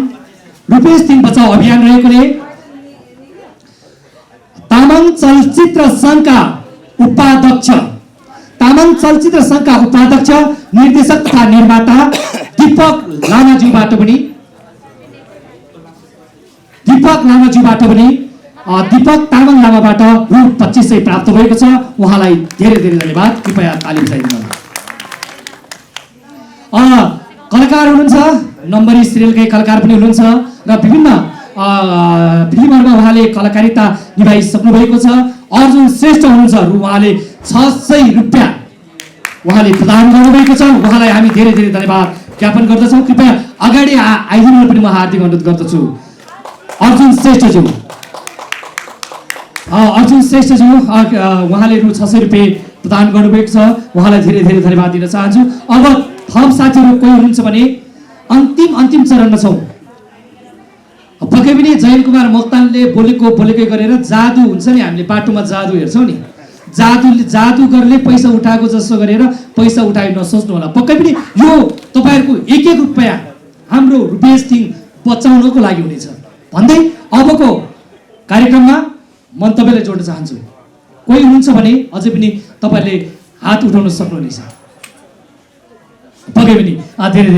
रुपेश थिङ बचाउ अभियान रहेकोले तामाङ चलचित्र सङ्घका उपाध्यक्ष, निर्देशक तथा निर्माता दीपक लामाज्यूबाट पनि दीपक तामाङ लामाबाट रु 2500 प्राप्त भएको छ। उहाँलाई धेरै धेरै धन्यवाद। कृपया ताली बजाइदिनु होला। कलाकार हुनुहुन्छ, नम्बरी सिरियलकै कलाकार पनि हुनुहुन्छ र विभिन्न फिल्महरूमा उहाँले कलाकारिता निभाइसक्नु भएको छ। अर्जुन श्रेष्ठ हुनुहुन्छ, उहाँले 600 रुपियाँ उहाँले प्रदान गर्नुभएको छ। उहाँलाई हामी धेरै धेरै धन्यवाद ज्ञापन गर्दछौँ। कृपया अगाडि आइदिनु पनि म हार्दिक अनुरोध गर्दछु। अर्जुन श्रेष्ठज्यू उहाँले रु 600 रुपियाँ प्रदान गर्नुभएको छ। उहाँलाई धेरै धेरै धन्यवाद दिन चाहन्छु। अब थप साथीहरू कोही हुनुहुन्छ भने अन्तिम चरणमा छौँ। पक्कै पनि जयन कुमार मोक्तानले बोलेकै गरेर जादु हुन्छ नि, हामीले बाटोमा जादु हेर्छौँ नि, जादुगरले पैसा उठाएको जस्तो गरेर पैसा उठाइ नसोच्नु होला। पक्कै पनि यो तपाईँहरूको एक रुपैयाँ हाम्रो रुपेश थिङ बचाउनको लागि हुनेछ भन्दै अबको कार्यक्रममा म तपाईँलाई जोड्न चाहन्छु। कोही हुनुहुन्छ भने अझै पनि तपाईँहरूले हात उठाउन सक्नुहुनेछ। पक्कै पनि धेरै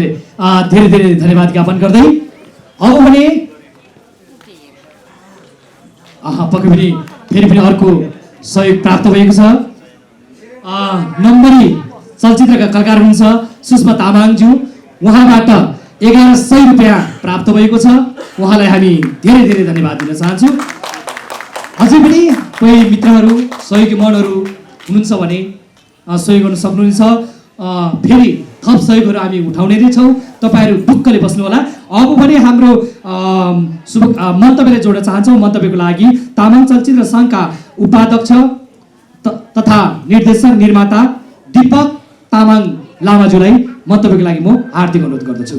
धेरै धन्यवाद ज्ञापन गर्दै अब भने पक्कै पनि फेरि पनि अर्को सहयोग प्राप्त भएको छ। नम्बरी चलचित्रका कलाकार हुनुहुन्छ सुषमा तामाङज्यू, उहाँबाट 1100 रुपियाँ प्राप्त भएको छ। उहाँलाई हामी धेरै धेरै धन्यवाद दिन चाहन्छौँ। अझै पनि कोही मित्रहरू सहयोगी मनहरू हुनुहुन्छ भने सहयोग गर्न सक्नुहुन्छ। फेरि थप सहयोगहरू हामी उठाउने नै छौँ, तपाईँहरू ढुक्कले बस्नुहोला। अब भने हाम्रो मन्तव्यलाई जोड्न चाहन्छौँ। मन्तव्यको लागि तामाङ चलचित्र सङ्घका उपाध्यक्ष तथा निर्देशक निर्माता दीपक तामाङ लामाज्यूलाई मन्तव्यको लागि म हार्दिक अनुरोध गर्दछु।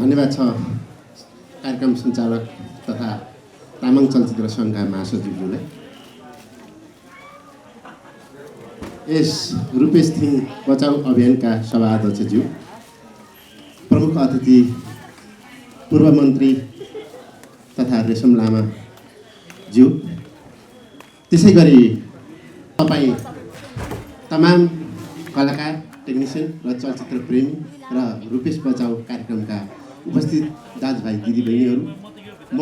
धन्यवाद छ कार्यक्रम सञ्चालक तथा तामाङ चलचित्र सङ्घका महासचिवज्यूलाई। यस रुपेश थिङ बचाउ अभियानका सभाध्यक्षज्यू, प्रमुख अतिथि पूर्व मन्त्री तथा रेशम लामाज्यू, त्यसै गरी तपाईँ तमाम कलाकार, टेक्निसियन र चलचित्र प्रेमी र रुपेश बचाउ कार्यक्रमका उपस्थित दाजुभाइ दिदीबहिनीहरू, म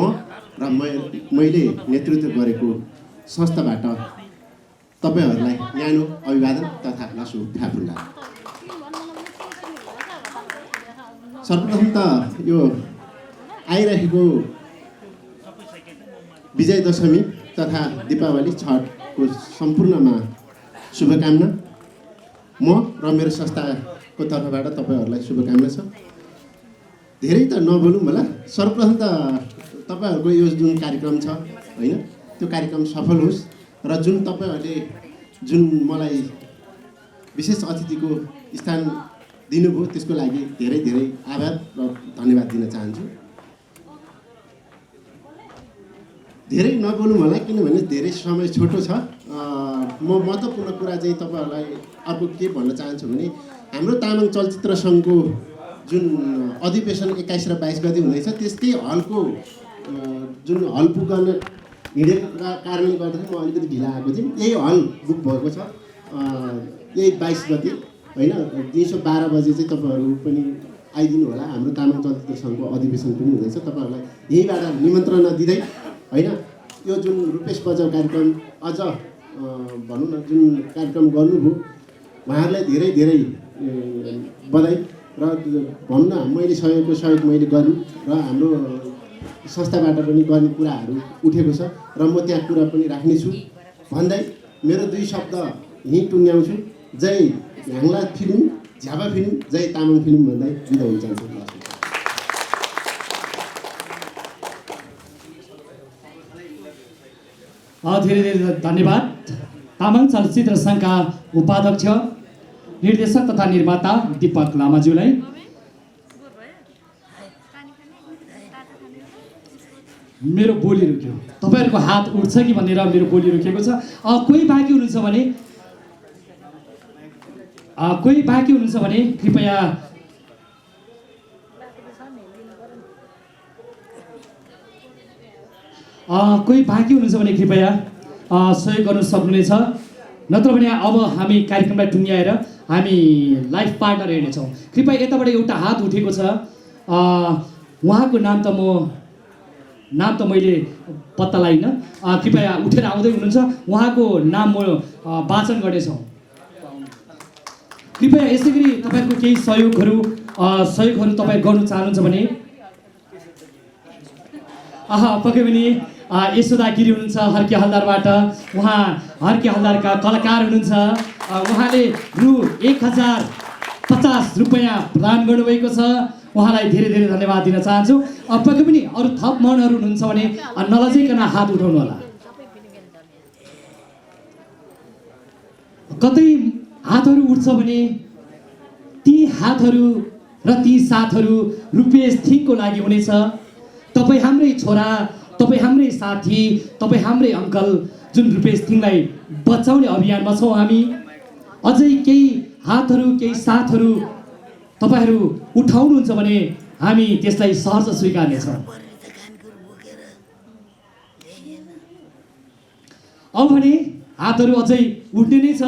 र मैले नेतृत्व गरेको संस्थाबाट तपाईँहरूलाई न्यानो अभिवादन तथा लासो फ्याफुल्ला। सर्वप्रथम त यो आइरहेको विजय दशमी तथा दीपावली छठको सम्पूर्णमा शुभकामना। म र मेरो संस्थाको तर्फबाट तपाईँहरूलाई शुभकामना छ। धेरै त नबोलौँ होला। सर्वप्रथम त तपाईँहरूको यो जुन कार्यक्रम छ होइन, त्यो कार्यक्रम सफल होस् र जुन तपाईँहरूले जुन मलाई विशेष अतिथिको स्थान दिनुभयो त्यसको लागि धेरै धेरै आभार र धन्यवाद दिन चाहन्छु। धेरै नबोलौँ होला किनभने धेरै समय छोटो छ। म महत्त्वपूर्ण कुरा चाहिँ तपाईँहरूलाई अर्को के भन्न चाहन्छु भने हाम्रो तामाङ चलचित्र सङ्घको जुन अधिवेशन 21 र 22 गते हुँदैछ, त्यसकै हलको जुन हल बुक गर्न हिँडेको कारणले गर्दाखेरि म अलिकति ढिला आएको थिएँ। यही हल बुक भएको छ यही 22 गते होइन, दिउँसो 12 बजे चाहिँ तपाईँहरू पनि आइदिनु होला। हाम्रो तामाङ चलचित्र सङ्घको अधिवेशन पनि हुँदैछ। तपाईँहरूलाई यहीँबाट निमन्त्रणा दिँदै होइन, यो जुन रुपेश बचाउ कार्यक्रम अझ भनौँ न जुन कार्यक्रम गर्नुभयो उहाँहरूलाई धेरै धेरै बधाई र भनौँ न मैले सहयोग मैले गर्नु र हाम्रो संस्थाबाट पनि गर्ने कुराहरू उठेको छ र म त्यहाँ कुरा पनि राख्नेछु भन्दै मेरो दुई शब्द यहीँ टुङ्ग्याउँछु। जय ह्याङ्ला फिल्म, झ्यापा फिल्म, जय तामाङ फिल्म भन्दै बिदा हुन चाहन्छु। धेरै धेरै धन्यवाद तामाङ चलचित्र सङ्घका उपाध्यक्ष निर्देशक तथा निर्माता दीपक लामाज्यूलाई। मेरो बोली रुक्यो, तपाईँहरूको हात उठ्छ कि भनेर मेरो बोली रुकेको छ। कोही बाँकी हुनुहुन्छ भने कृपया सहयोग गर्नु सक्नुहुनेछ। नत्र भने अब हामी कार्यक्रमलाई टुङ्ग्याएर हामी लाइफ पार्टनर हेर्नेछौँ। कृपया यताबाट एउटा हात उठेको छ, उहाँको नाम त मैले पत्ता लगाइनँ। कृपया उठेर आउँदै हुनुहुन्छ, उहाँको नाम म वाचन गर्नेछौँ। कृपया यसै गरी तपाईँहरूको केही सहयोगहरू तपाईँ गर्नु चाहनुहुन्छ भने पक्कै पनि यशोदा गिरी हुनुहुन्छ हर्के हलदारबाट। उहाँ हर्के हलदारका कलाकार हुनुहुन्छ। उहाँले रु 1050 रुपियाँ प्रदान गर्नुभएको छ। उहाँलाई धेरै धेरै धन्यवाद दिन चाहन्छु। पक्कै पनि अरू थप मनहरू हुनुहुन्छ भने नलजाइकन हात उठाउनु होला। कतै हातहरू उठ्छ भने ती हातहरू र ती साथहरू रुपेश थिङको लागि हुनेछ। तपाईँ हाम्रै छोरा, तपाईँ हाम्रै साथी, तपाईँ हाम्रै अङ्कल जुन रुपेश थिङलाई बचाउने अभियानमा छौँ हामी। अझै केही हातहरू केही साथहरू तपाईँहरू उठाउनुहुन्छ भने हामी त्यसलाई सहर्ष स्वीकार्नेछौँ। अब भने हातहरू अझै उठ्ने नै छ।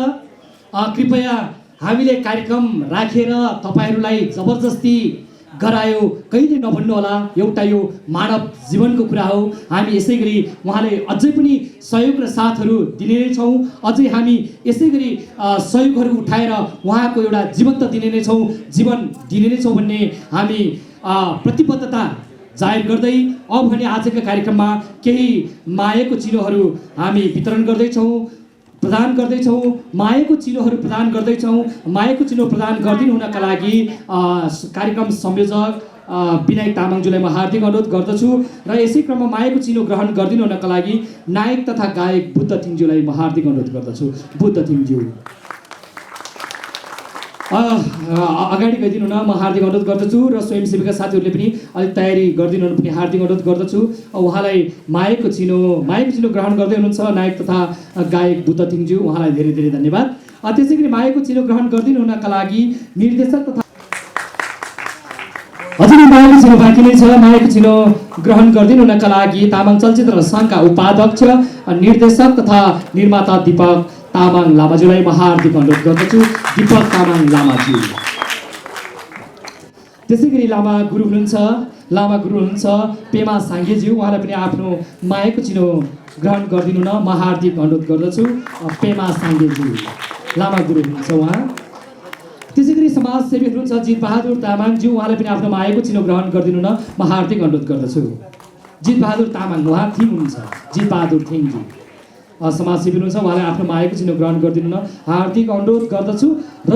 कृपया हामीले कार्यक्रम राखेर तपाईँहरूलाई जबरजस्ती गरायो कहिले नभन्नु होला। एउटा यो मानव जीवनको कुरा हो। हामी यसै गरी उहाँलाई अझै पनि सहयोग र साथहरू दिने नै छौँ। अझै हामी यसै गरी सहयोगहरू उठाएर उहाँको एउटा जीवन्त दिने नै छौँ, जीवन दिने नै छौँ भन्ने हामी प्रतिबद्धता जाहेर गर्दै अब भने आजको कार्यक्रममा केही मायाको चिनोहरू हामी वितरण गर्दैछौँ, प्रदान गर्दैछौँ। मायाको चिनोहरू प्रदान गर्दैछौँ। मायाको चिनो प्रदान गरिदिनु हुनका लागि कार्यक्रम संयोजक विनायक तामाङज्यूलाई म हार्दिक अनुरोध गर्दछु र यसै क्रममा मायाको चिनो ग्रहण गरिदिनु हुनका लागि नायक तथा गायक बुद्ध थिङज्यूलाई म हार्दिक अनुरोध गर्दछु। बुद्ध थिङज्यू अगाडि गइदिनु हुन म हार्दिक अनुरोध गर्दछु र स्वयंसेवीका साथीहरूले पनि अलिक तयारी गरिदिनु हुन पनि हार्दिक अनुरोध गर्दछु। उहाँलाई मायाको चिनो ग्रहण गर्दै हुनुहुन्छ नायक तथा गायक बुद्ध थिङज्यू, उहाँलाई धेरै धेरै धन्यवाद। त्यसै गरी मायाको चिनो ग्रहण गरिदिनु हुनका लागि निर्देशक तथा अझै मायाको चिनो बाँकी नै छ। मायाको चिनो ग्रहण गरिदिनु हुनका लागि तामाङ चलचित्र सङ्घका उपाध्यक्ष निर्देशक तथा निर्माता दीपक तामाङ लामाज्यूलाई म हार्दिक अनुरोध गर्दछु। दीपक तामाङ लामाज्यू। त्यसै गरी लामा गुरु हुनुहुन्छ पेमा साङ्गेज्यू, उहाँलाई पनि आफ्नो मायाको चिनो ग्रहण गरिदिनु न म हार्दिक अनुरोध गर्दछु। पेमा साङ्गेज्यू लामा गुरु हुनुहुन्छ उहाँ। त्यसै गरी समाजसेवी हुनुहुन्छ जितबहादुर तामाङज्यू, उहाँलाई पनि आफ्नो मायाको चिनो ग्रहण गरिदिनु न म हार्दिक अनुरोध गर्दछु। जितबहादुर तामाङ उहाँ थिङ हुनुहुन्छ, जितबहादुर थिङज्यू समाजसेवी हुनुहुन्छ, उहाँलाई आफ्नो मायाको चिनो ग्रहण गरिदिनु न हार्दिक अनुरोध गर्दछु। र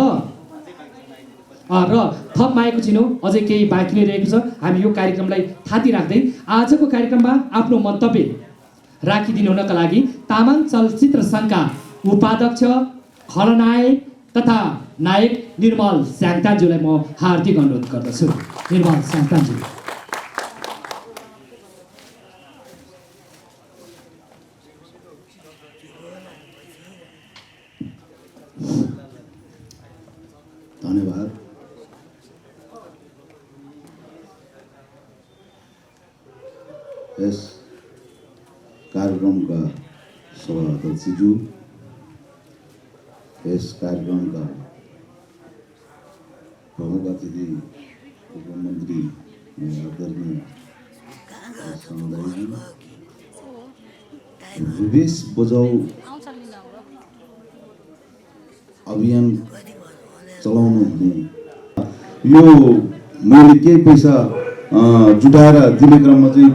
थप मायाको चिनो अझै केही बाँकी नै रहेको छ। हामी यो कार्यक्रमलाई थाती राख्दै आजको कार्यक्रममा आफ्नो मन्तव्य राखिदिनु हुनका लागि तामाङ चलचित्र सङ्घका उपाध्यक्ष खलनायक तथा नायक निर्मल स्याङतानज्यूलाई म हार्दिक अनुरोध गर्दछु। निर्मल स्याङतानज्यू। धन्यवाद। यस कार्यक्रमका सभाध्यक्षज्यू, यस कार्यक्रमका प्रमुख अतिथि उपमन्त्री आदरणीय समुदायज्यू, रुपेश बचाऊ अभियान चलाउनु हुने यो मैले केही पैसा जुटाएर दिने क्रममा चाहिँ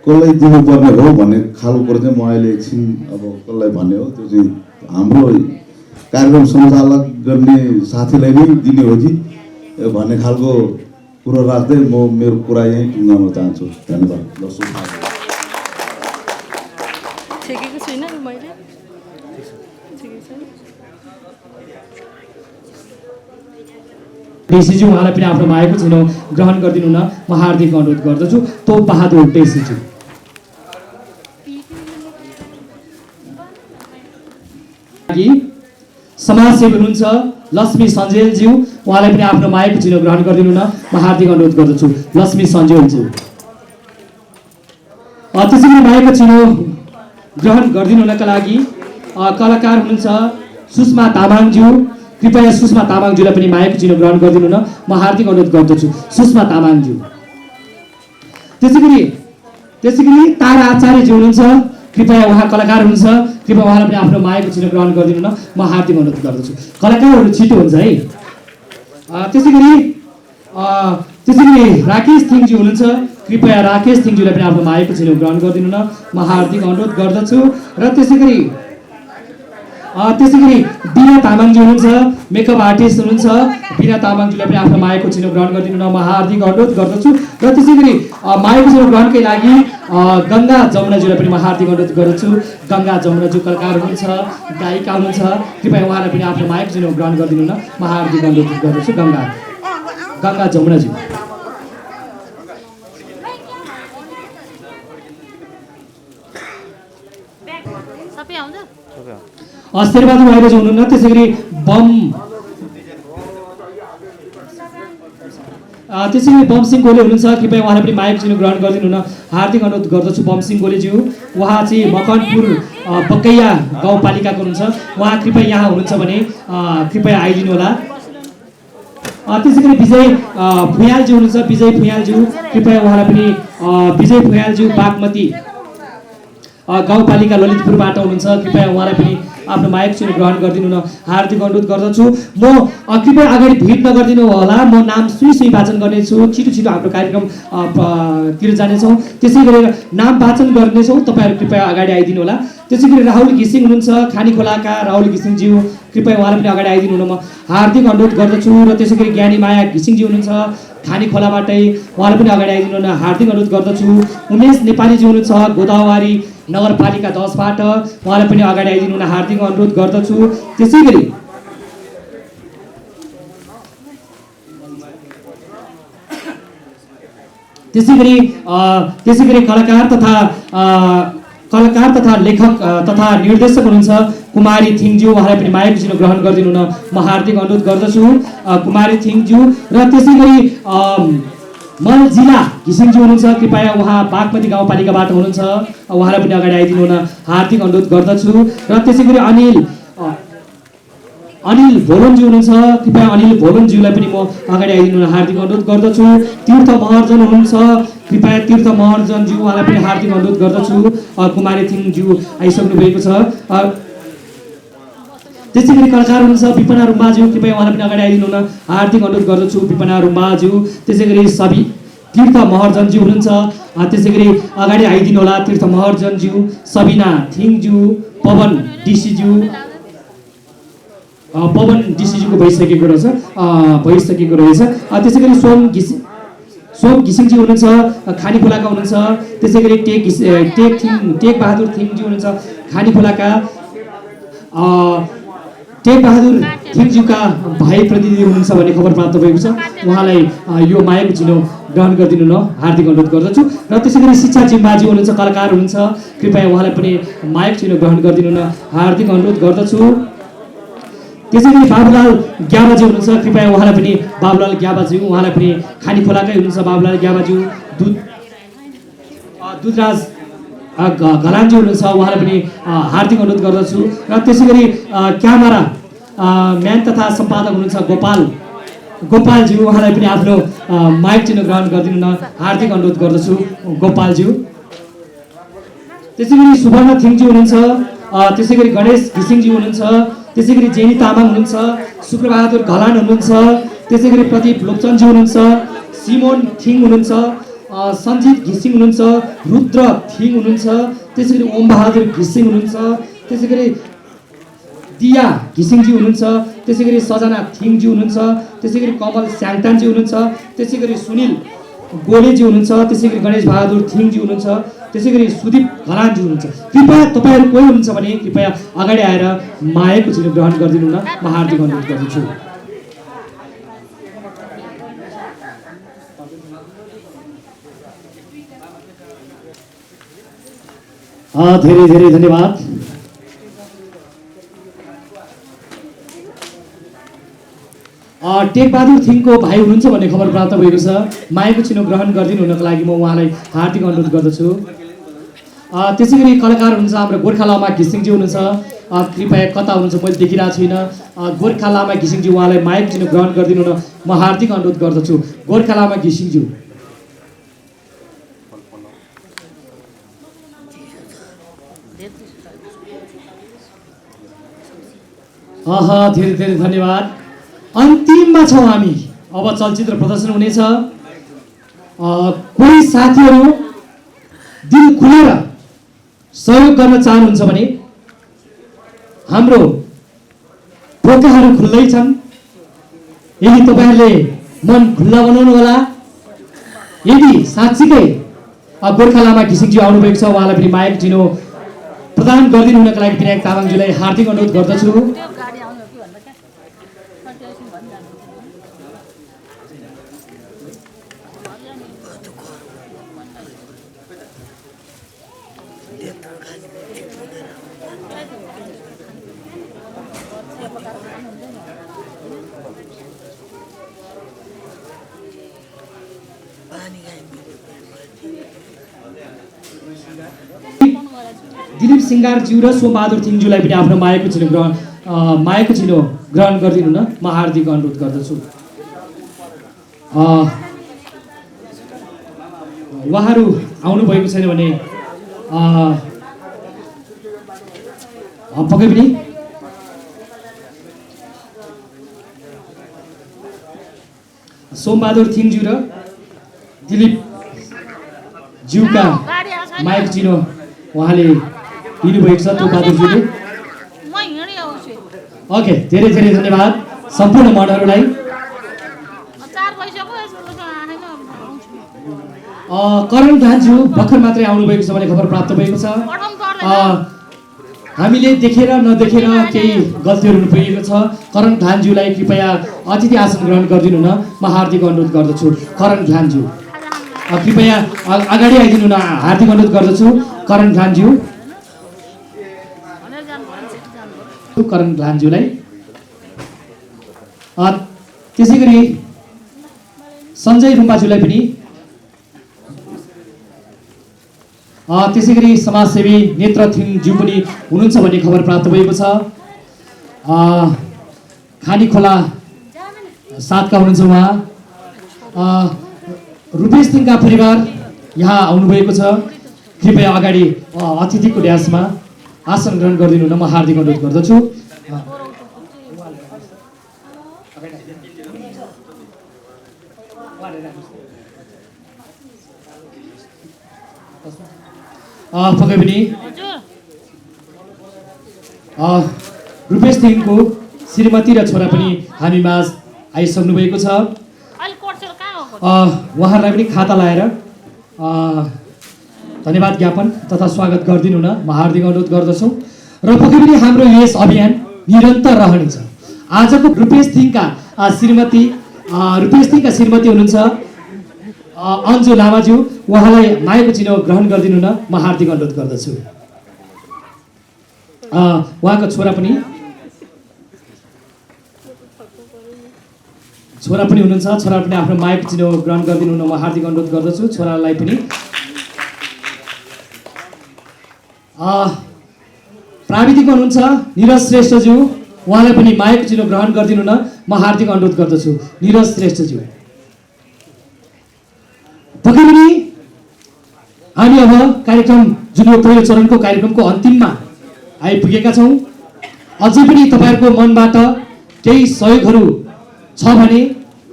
कसलाई दिनुपर्ने हो भन्ने खालको कुरो चाहिँ म अहिले एकछिन अब कसलाई भन्ने हो त्यो चाहिँ हाम्रो कार्यक्रम सञ्चालक गर्ने साथीलाई नै दिने हो कि भन्ने खालको कुरो राख्दै म मेरो कुरा यहीँ टुङ्गाउन चाहन्छु। धन्यवाद। टेसीज्यू, उहाँलाई पनि आफ्नो मायाको चिनो ग्रहण गरिदिनु न म हार्दिक अनुरोध गर्दछु। तोप बहादुर टेसीज्यू। समाजसेवी हुनुहुन्छ लक्ष्मी सञ्जेलज्यू, उहाँलाई पनि आफ्नो मायाको चिनो ग्रहण गरिदिनु न म हार्दिक अनुरोध गर्दछु। लक्ष्मी सञ्जेलज्यू। त्यसैले मायाको चिनो ग्रहण गरिदिनु हुनका लागि कलाकार हुनुहुन्छ सुषमा तामाङज्यू, कृपया सुषमा तामाङज्यूलाई पनि मायाको चिनो ग्रहण गरिदिनु न म हार्दिक अनुरोध गर्दछु। सुषमा तामाङज्यू। त्यसै गरी तारा आचार्यज्यू हुनुहुन्छ, कृपया उहाँ कलाकार हुनुहुन्छ, कृपया उहाँलाई पनि आफ्नो मायाको चिनो ग्रहण गरिदिनु न म हार्दिक अनुरोध गर्दछु। कलाकारहरू छिटो हुन्छ है। त्यसै गरी राकेश थिङज्यू हुनुहुन्छ, कृपया राकेश थिङज्यूलाई पनि आफ्नो मायाको चिनो ग्रहण गरिदिनु न म हार्दिक अनुरोध गर्दछु। र त्यसै गरी त्यसै गरी बिना तामाङजी हुनुहुन्छ, मेकअप आर्टिस्ट हुनुहुन्छ। बिना तामाङजीलाई पनि आफ्नो मायाको चिनो ग्रहण गरिदिनु न म हार्दिक अनुरोध गर्दछु। र त्यसै गरी मायाको चिनो ग्रहणकै लागि गङ्गा जमुनाजीलाई पनि म हार्दिक अनुरोध गर्दछु। गङ्गा जमुनाजी कलाकार हुनुहुन्छ, गायिका हुनुहुन्छ। कृपया उहाँलाई पनि आफ्नो मायाको चिनो ग्रहण गरिदिनु न म हार्दिक अनुरोध गर्दछु। गङ्गा जमुनाजी। शेरबहादुर भाइराज हुनुहुन्न। त्यसै गरी बम सिंह गोले हुनुहुन्छ। कृपया उहाँलाई पनि माइक चिनो ग्रहण गरिदिनु न हार्दिक अनुरोध गर्दछु। बम सिंह गोलेज्यू उहाँ चाहिँ मकनपुर बकैया गाउँपालिकाको हुनुहुन्छ। उहाँ कृपया यहाँ हुनुहुन्छ भने कृपया आइदिनु होला। त्यसै गरी विजय फुयालज्यू हुनुहुन्छ। विजय फुयालज्यू कृपया उहाँलाई पनि विजय फुयालज्यू बागमती गाउँपालिका ललितपुरबाट हुनुहुन्छ। कृपया उहाँलाई पनि आफ्नो माइक चिनो ग्रहण गरिदिनु न हार्दिक अनुरोध गर्दछु। म कृपया अगाडि भिड नगरिदिनु होला। म नाम सुई वाचन गर्नेछु। छिटो हाम्रो कार्यक्रम तिर जानेछौँ। त्यसै गरेर नाम वाचन गर्नेछौँ। तपाईँहरू कृपया अगाडि आइदिनु होला। त्यसै गरी राहुल घिसिङ हुनुहुन्छ। खानी खोलाका राहुल घिसिङज्यू कृपया उहाँलाई पनि अगाडि आइदिनु न म हार्दिक अनुरोध गर्दछु। र त्यसै गरी ज्ञानी माया घिसिङज्यू हुनुहुन्छ खानी खोलाबाटै, उहाँलाई पनि अगाडि आइदिनु न हार्दिक अनुरोध गर्दछु। उमेश नेपालीजी हुनुहुन्छ गोदावरी नगरपालिका 10बाट, उहाँलाई पनि अगाडि आइदिनु न हार्दिक अनुरोध गर्दछु। त्यसै गरी कलाकार तथा लेखक तथा निर्देशक हुनुहुन्छ कुमारी थिङज्यू, उहाँलाई पनि माइक चिनो ग्रहण गरिदिनु न म हार्दिक अनुरोध गर्दछु कुमारी थिङज्यू। र त्यसै गरी मलजिला घिसिङज्यू हुनुहुन्छ। कृपया उहाँ बागमती गाउँपालिकाबाट हुनुहुन्छ। उहाँलाई पनि अगाडि आइदिनु न हार्दिक अनुरोध गर्दछु। र त्यसै गरी अनिल भोलनज्यू हुनुहुन्छ। कृपया अनिल भोलनज्यूलाई पनि म अगाडि आइदिनु न हार्दिक अनुरोध गर्दछु। तीर्थ महर्जन हुनुहुन्छ। कृपया तीर्थ महर्जनज्यू उहाँलाई पनि हार्दिक अनुरोध गर्दछु। कुमारी थिङज्यू आइसक्नु भएको छ। त्यसै गरी कलाकार हुनुहुन्छ विपना रुम्बाज्यू, कृपया उहाँलाई पनि अगाडि आइदिनु न हार्दिक अनुरोध गर्दछु विपना रुम्बाज्यू। त्यसै गरी तीर्थ महर्जनज्यू हुनुहुन्छ। त्यसै गरी अगाडि आइदिनु होला तीर्थ महर्जनज्यू। सबिना थिङज्यू, पवन डिसीज्यूको भइसकेको रहेछ। त्यसै गरी सोम घिसिङज्यू हुनुहुन्छ खानी खोलाका हुनुहुन्छ। त्यसै गरी टेक बहादुर थिङज्यू हुनुहुन्छ खानी खोलाका। टेक बहादुर थिङज्यूका भाइ प्रतिनिधि हुनुहुन्छ भन्ने खबर प्राप्त भएको छ। उहाँलाई यो मायाको चिनो ग्रहण गरिदिनु न हार्दिक अनुरोध गर्दछु। र त्यसै गरी शिक्षा जिम्बाजी हुनुहुन्छ, कलाकार हुनुहुन्छ। कृपया उहाँलाई पनि मायाको चिनो ग्रहण गरिदिनु न हार्दिक अनुरोध गर्दछु। त्यसै गरी बाबुलाल ग्याबाजी हुनुहुन्छ। कृपया उहाँलाई पनि बाबुलाल ग्याबाजी उहाँलाई पनि खानी खोलाकै हुनुहुन्छ। बाबुलाल ग्याबाजी दुधराज घलानजी हुनुहुन्छ। उहाँलाई पनि हार्दिक अनुरोध गर्दछु। र त्यसै गरी क्यामेरा म्यान तथा सम्पादक हुनुहुन्छ गोपालज्यू, उहाँलाई पनि आफ्नो माइक चिनो ग्रहण गरिदिनु न हार्दिक अनुरोध गर्दछु गोपालज्यू। त्यसै गरी सुवर्ण थिङज्यू हुनुहुन्छ। त्यसै गरी गणेश घिसिङज्यू हुनुहुन्छ। त्यसै गरी जेनी तामाङ हुनुहुन्छ। शुक्रबहादुर घलान हुनुहुन्छ। त्यसै गरी प्रदीप लोप्चनज्यू हुनुहुन्छ। सिमोन थिङ हुनुहुन्छ। सञ्जित घिसिङ हुनुहुन्छ। रुद्र थिङ हुनुहुन्छ। त्यसै गरी ओम बहादुर घिसिङ हुनुहुन्छ। त्यसै गरी दिया घिसिङज्यू हुनुहुन्छ। त्यसै गरी सजना थिङज्यू हुनुहुन्छ। त्यसै गरी कमल स्याङतानज्यू हुनुहुन्छ। त्यसै गरी सुनिल गोलेज्यू हुनुहुन्छ। त्यसै गरी गणेश बहादुर थिङज्यू हुनुहुन्छ। त्यसै गरी सुदीप घलानज्यू हुनुहुन्छ। कृपया तपाईँहरू कोही हुनुहुन्छ भने कृपया अगाडि आएर मायाको चिनो ग्रहण गरिदिनु न म हार्दिक अनुरोध गर्दछु। धेरै धेरै धन्यवाद। टेकबहादुर थिङको भाइ हुनुहुन्छ भन्ने खबर प्राप्त भएको छ। मायाको चिनो ग्रहण गरिदिनु हुनको लागि म उहाँलाई हार्दिक अनुरोध गर्दछु। त्यसै गरी कलाकार हुनुहुन्छ हाम्रो गोर्खा लामा घिसिङज्यू हुनुहुन्छ। कृपया कता हुनुहुन्छ मैले देखिरहेको छुइनँ। गोर्खा लामा घिसिङज्यू उहाँलाई मायाको चिनो ग्रहण गरिदिनु न म हार्दिक अनुरोध गर्दछु गोर्खा लामा घिसिङज्यू। धेरै धेरै धन्यवाद। अन्तिममा छौँ हामी। अब चलचित्र प्रदर्शन हुनेछ। कोही साथीहरू दिल खुलेर सहयोग गर्न चाहनुहुन्छ भने हाम्रो पोकाहरू खुल्लै छन्। यदि तपाईँहरूले मन खुल्ला बनाउनु होला। यदि साँच्चीकै गोर्खा लामा घिसिङजी आउनुभएको छ, उहाँलाई पनि माइक चिनो प्रदान गरिदिनु हुनका लागि विनायक तामाङज्यूलाई हार्दिक अनुरोध गर्दछु। दिलीप सिङ्गारज्यू र सोमबहादुर थिङज्यूलाई पनि आफ्नो मायाको चिनो ग्रहण गरिदिनु न म हार्दिक अनुरोध गर्दछु। उहाँहरू आउनुभएको छैन भने पक्कै पनि सोमबहादुर थिङज्यू र दिलीप ज्यूका माइक चिनो उहाँले दिनुभएको छ तोपबहादुरज्यूले। ओके, धेरै धेरै धन्यवाद सम्पूर्ण मनहरूलाई। करण घान्ज्यू भर्खर मात्रै आउनुभएको छ भने खबर प्राप्त भएको छ। हामीले देखेर नदेखेर केही गल्तीहरू हुनु पुगेको छ। करण घान्ज्यूलाई कृपया अतिथि आसन ग्रहण गरिदिनु न म हार्दिक अनुरोध गर्दछु। करण घान्ज्यू कृपया अगाडि आइदिनु न, हार्दिक अनुरोध गर्दछु। करण घान्ज्यू, करण घान्ज्यूलाई। त्यसै गरी सञ्जय रुम्बाज्यूलाई पनि, त्यसै गरी समाजसेवी नेत्र थिङज्यू पनि हुनुहुन्छ भन्ने खबर प्राप्त भएको छ। खानी खोला 7 का हुनुहुन्छ उहाँ। रुपेश थिङका परिवार यहाँ आउनुभएको छ। कृपया अगाडि अतिथिको ड्यासमा आसन ग्रहण गरिदिनु न म हार्दिक अनुरोध गर्दछु। पक्कै पनि रुपेश थिङको श्रीमती र छोरा पनि हामी माझ आइसक्नु भएको छ। उहाँहरूलाई पनि खाता लाएर धन्यवाद ज्ञापन तथा स्वागत गरिदिनु न म हार्दिक अनुरोध गर्दछु। र पक्कै पनि हाम्रो यस अभियान निरन्तर रहनेछ। आजको रुपेश थिङका श्रीमती हुनुहुन्छ अन्जु लामाज्यू, उहाँलाई मायाको चिनो ग्रहण गरिदिनु न म हार्दिक अनुरोध गर्दछु। उहाँको छोरा पनि हुनुहुन्छ। छोरा पनि आफ्नो मायाको चिनो ग्रहण गरिदिनु न म हार्दिक अनुरोध गर्दछु। छोरालाई पनि प्राविधिक हुनुहुन्छ निरज श्रेष्ठज्यू, उहाँलाई पनि मायाको चिनो ग्रहण गरिदिनु न म हार्दिक अनुरोध गर्दछु। निरज श्रेष्ठज्यू, पक्कै पनि हामी अब कार्यक्रम जुन यो पहिलो चरणको कार्यक्रमको अन्तिममा आइपुगेका छौँ। अझै पनि तपाईँहरूको मनबाट केही सहयोगहरू छ भने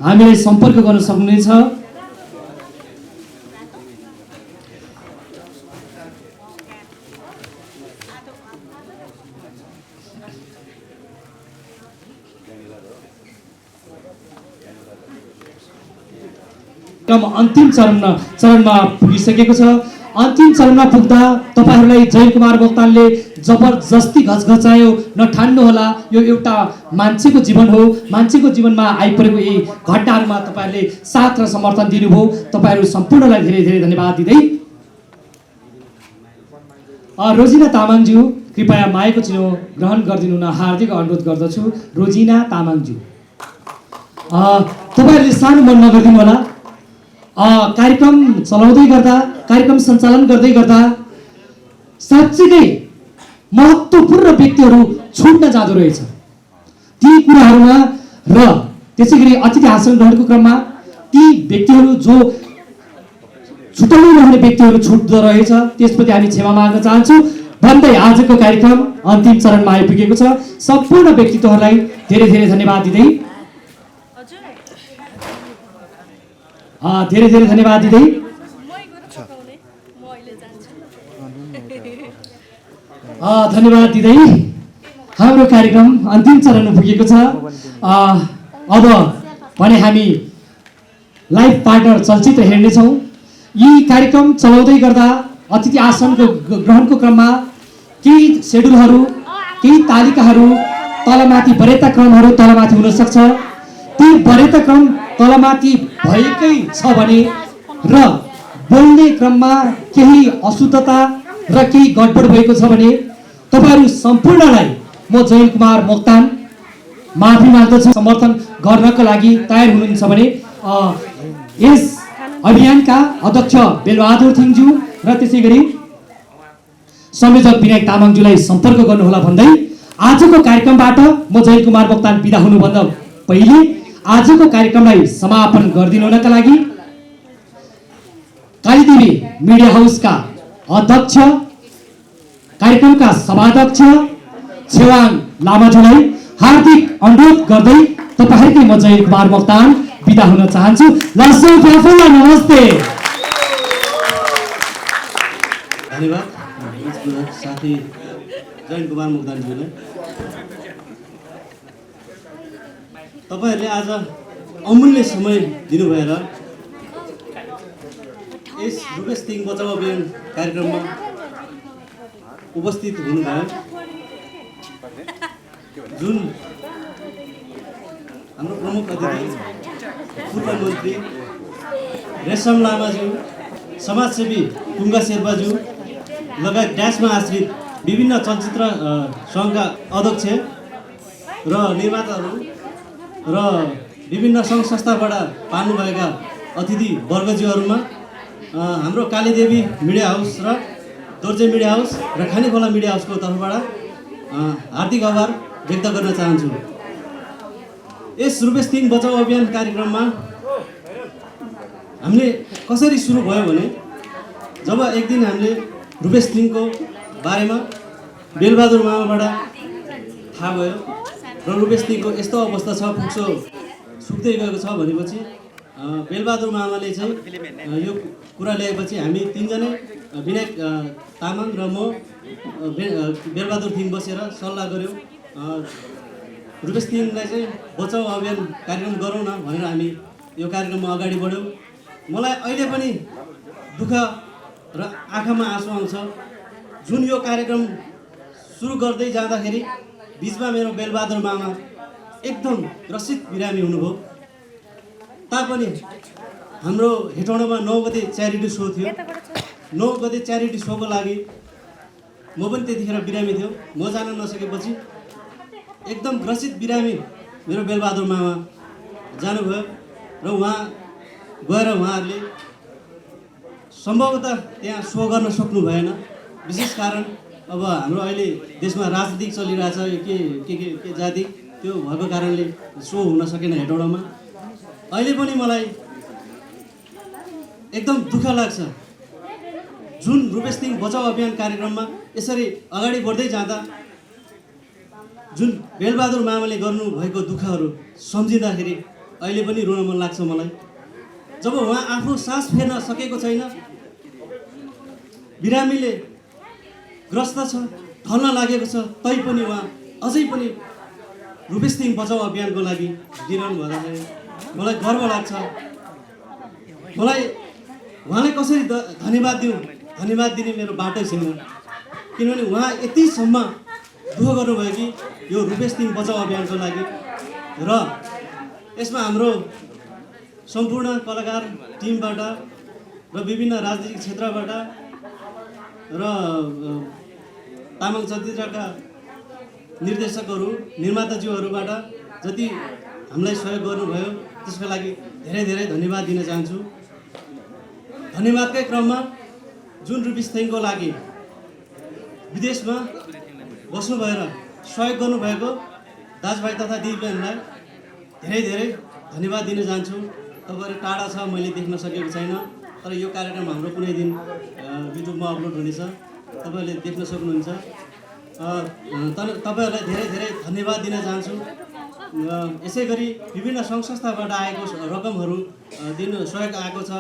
हामीलाई सम्पर्क गर्न सक्नुहुनेछ। अन्तिम चरणमा पुगिसकेको छ। अन्तिम चरणमा पुग्दा तपाईहरूलाई जयकुमार मोक्तानले जबरजस्ती घचघचायो नठान्नु होला। यो एउटा मान्छेको जीवन हो। मान्छेको जीवनमा आइपरेको यी घटनाहरूमा तपाईँहरूले साथ र समर्थन दिनुभयो। तपाईँहरू सम्पूर्णलाई धेरै धेरै धन्यवाद दिँदै रोजिना तामाङज्यू कृपया मायाको चिनो ग्रहण गरिदिनु न हार्दिक अनुरोध गर्दछु। रोजिना तामाङज्यू, तपाईँहरूले सानो मन नगरिदिनु होला। कार्यक्रम चलाउँदै गर्दा, कार्यक्रम सञ्चालन गर्दै गर्दा साँच्चै महत्त्वपूर्ण व्यक्तिहरू छुट्न जाँदो रहेछ। ती कुराहरूमा र त्यसै गरी अतिथि आसन ग्रहणको क्रममा ती व्यक्तिहरू जो छुट्याउनु नहुने व्यक्तिहरू छुट्दो रहेछ, त्यसप्रति हामी क्षमा माग्न चाहन्छु भन्दै आजको कार्यक्रम अन्तिम चरणमा आइपुगेको छ। सम्पूर्ण व्यक्तित्वहरूलाई धेरै धेरै धन्यवाद दिँदै हाम्रो कार्यक्रम अन्तिम चरणमा पुगेको छ। अब भने हामी लाइभ पार्टनर चलचित्र हेर्नेछौँ। यी कार्यक्रम चलाउँदै गर्दा अतिथि आसनको ग्रहणको क्रममा केही सेड्युलहरू, केही तालिकाहरू तलमाथि वरेता क्रमहरू तलमाथि हुन सक्छ। ती वरेता क्रम तलमाथि भएकै छ भने र बोल्ने क्रममा केही अशुद्धता र केही गडबड भएको छ भने तपाईहरू सम्पूर्णलाई म जयन कुमार मोक्तान माफी माग्दछु। समर्थन गर्नको लागि तयार हुनुहुन्छ भने यस अभियानका अध्यक्ष बेलबहादुर थिङज्यू र त्यसै गरी संयोजक विनायक तामाङज्यूलाई सम्पर्क गर्नुहोला भन्दै आजको कार्यक्रमबाट म जयन कुमार मोक्तान बिदा हुनुभन्दा पहिले आजको कार्यक्रमलाई समापन गरिदिनुका लागि कालीदेवी मिडिया हाउसका अध्यक्ष, कार्यक्रमका सभाध्यक्ष छेवाङ लामाज्यूलाई हार्दिक अनुरोध गर्दै तपाईहरुकै म जयन कुमार मोक्तान बिदा हुन चाहन्छु। लसो प्रफुल्ल नमस्ते। धन्यवाद साथी जयन कुमार मोक्तानज्यूलाई। तपाईहरुले आज अमूल्य समय दिनुभएर यस रुपेश थिङ बचाउ अभियान कार्यक्रममा उपस्थित हुनुभयो। जुन हाम्रो प्रमुख अतिथि पूर्व मन्त्री रेशम लामाज्यू, समाजसेवी कुङ्गा शेर्पाज्यू लगायत ड्यासमा आश्रित विभिन्न चलचित्र सङ्घका अध्यक्ष र निर्माताहरू र विभिन्न सङ्घ संस्थाबाट पाल्नुभएका अतिथि वर्गज्यूहरूमा हाम्रो कालीदेवी मिडिया हाउस र दोर्जे मिडिया हाउस र खानेखोला मिडिया हाउसको तर्फबाट हार्दिक आभार व्यक्त गर्न चाहन्छु। यस रुपेश थिङ बचाउ अभियान कार्यक्रममा हामीले कसरी सुरु भयो भने जब एक दिन हामीले रुपेश थिङको बारेमा बेलबहादुर मामाबाट थाहा भयो र रुपेश थिङको यस्तो अवस्था छ, पुग्छो सुक्दै गएको छ भनेपछि बेलबहादुर मामाले चाहिँ यो कुरा ल्याएपछि हामी तीनजना विनायक तामाङ र म बेलबहादुर थिङ बसेर सल्लाह गऱ्यौँ। रुपेश थिङलाई चाहिँ बचाउ अभियान कार्यक्रम गरौँ न भनेर हामी यो कार्यक्रममा अगाडि बढ्यौँ। मलाई अहिले पनि दुःख र आँखामा आँसु आउँछ। जुन यो कार्यक्रम सुरु गर्दै जाँदाखेरि बिचमा मेरो बेलबहादुर मामा एकदम रसिद बिरामी हुनुभयो। तापनि हाम्रो हेटौँडामा 9 गते च्यारिटी सो थियो। 9 गते च्यारिटी सोको लागि म पनि त्यतिखेर बिरामी थियो। म जान नसकेपछि एकदम ग्रसित बिरामी मेरो बेलबहादुर मामा जानुभयो र उहाँ गएर उहाँहरूले सम्भवतः त्यहाँ सो गर्न सक्नु भएन। विशेष कारण अब हाम्रो अहिले देशमा राजनीतिक चलिरहेछ, के जाति त्यो भएको कारणले सो हुन सकेन हेटौँडामा। अहिले पनि मलाई एकदम दुःख लाग्छ। जुन रुपेश थिङ बचाउ अभियान कार्यक्रममा यसरी अगाडि बढ्दै जाँदा जुन बेलबहादुर मामाले गर्नुभएको दुःखहरू सम्झिँदाखेरि अहिले पनि रुन मन लाग्छ मलाई। जब उहाँ आफू सास फेर्न सकेको छैन, बिरामीले ग्रस्त छ, ढल्न लागेको छ, तैपनि उहाँ अझै पनि रुपेश थिङ बचाउ अभियानको लागि दिइरहनु भन्दाखेरि मलाई गर्व लाग्छ। मलाई उहाँलाई कसरी धन्यवाद दिउँ, धन्यवाद दिने मेरो बाटो छैन। किनभने उहाँ यतिसम्म दुःख गर्नुभयो कि यो रुपेश थिङ बचाउ अभियानको लागि। र यसमा हाम्रो सम्पूर्ण कलाकार टिमबाट र विभिन्न राजनीतिक क्षेत्रबाट र तामाङ चलचित्रका निर्देशकहरू, निर्माताज्यूहरूबाट जति हामीलाई सहयोग गर्नुभयो त्यसको लागि धेरै धेरै धन्यवाद दिन चाहन्छु। धन्यवादकै क्रममा जुन रुपेश थिङको लागि विदेशमा बस्नु भएर सहयोग गर्नुभएको दाजुभाइ तथा दिदीबहिनीलाई धेरै धेरै धन्यवाद दिन चाहन्छु। तपाईँहरू टाढा छ, मैले देख्न सकेको छैन, तर यो कार्यक्रम हाम्रो कुनै दिन युट्युबमा अपलोड हुनेछ, तपाईँहरूले देख्न सक्नुहुन्छ। तपाईँहरूलाई धेरै धेरै धन्यवाद दिन चाहन्छु। यसै गरी विभिन्न सङ्घ संस्थाबाट आएको रकमहरू दिन सहयोग आएको छ,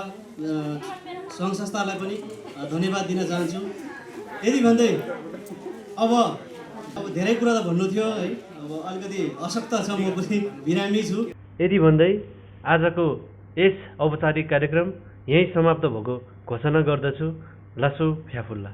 सङ्घ संस्थालाई पनि धन्यवाद दिन चाहन्छु। यदि भन्दै अब अब धेरै कुरा त भन्नु थियो है, अब अलिकति अशक्त छ, म पनि बिरामी छु। यदि भन्दै आजको यस औपचारिक कार्यक्रम यहीँ समाप्त भएको घोषणा गर्दछु। लासो फ्याफुल्ला।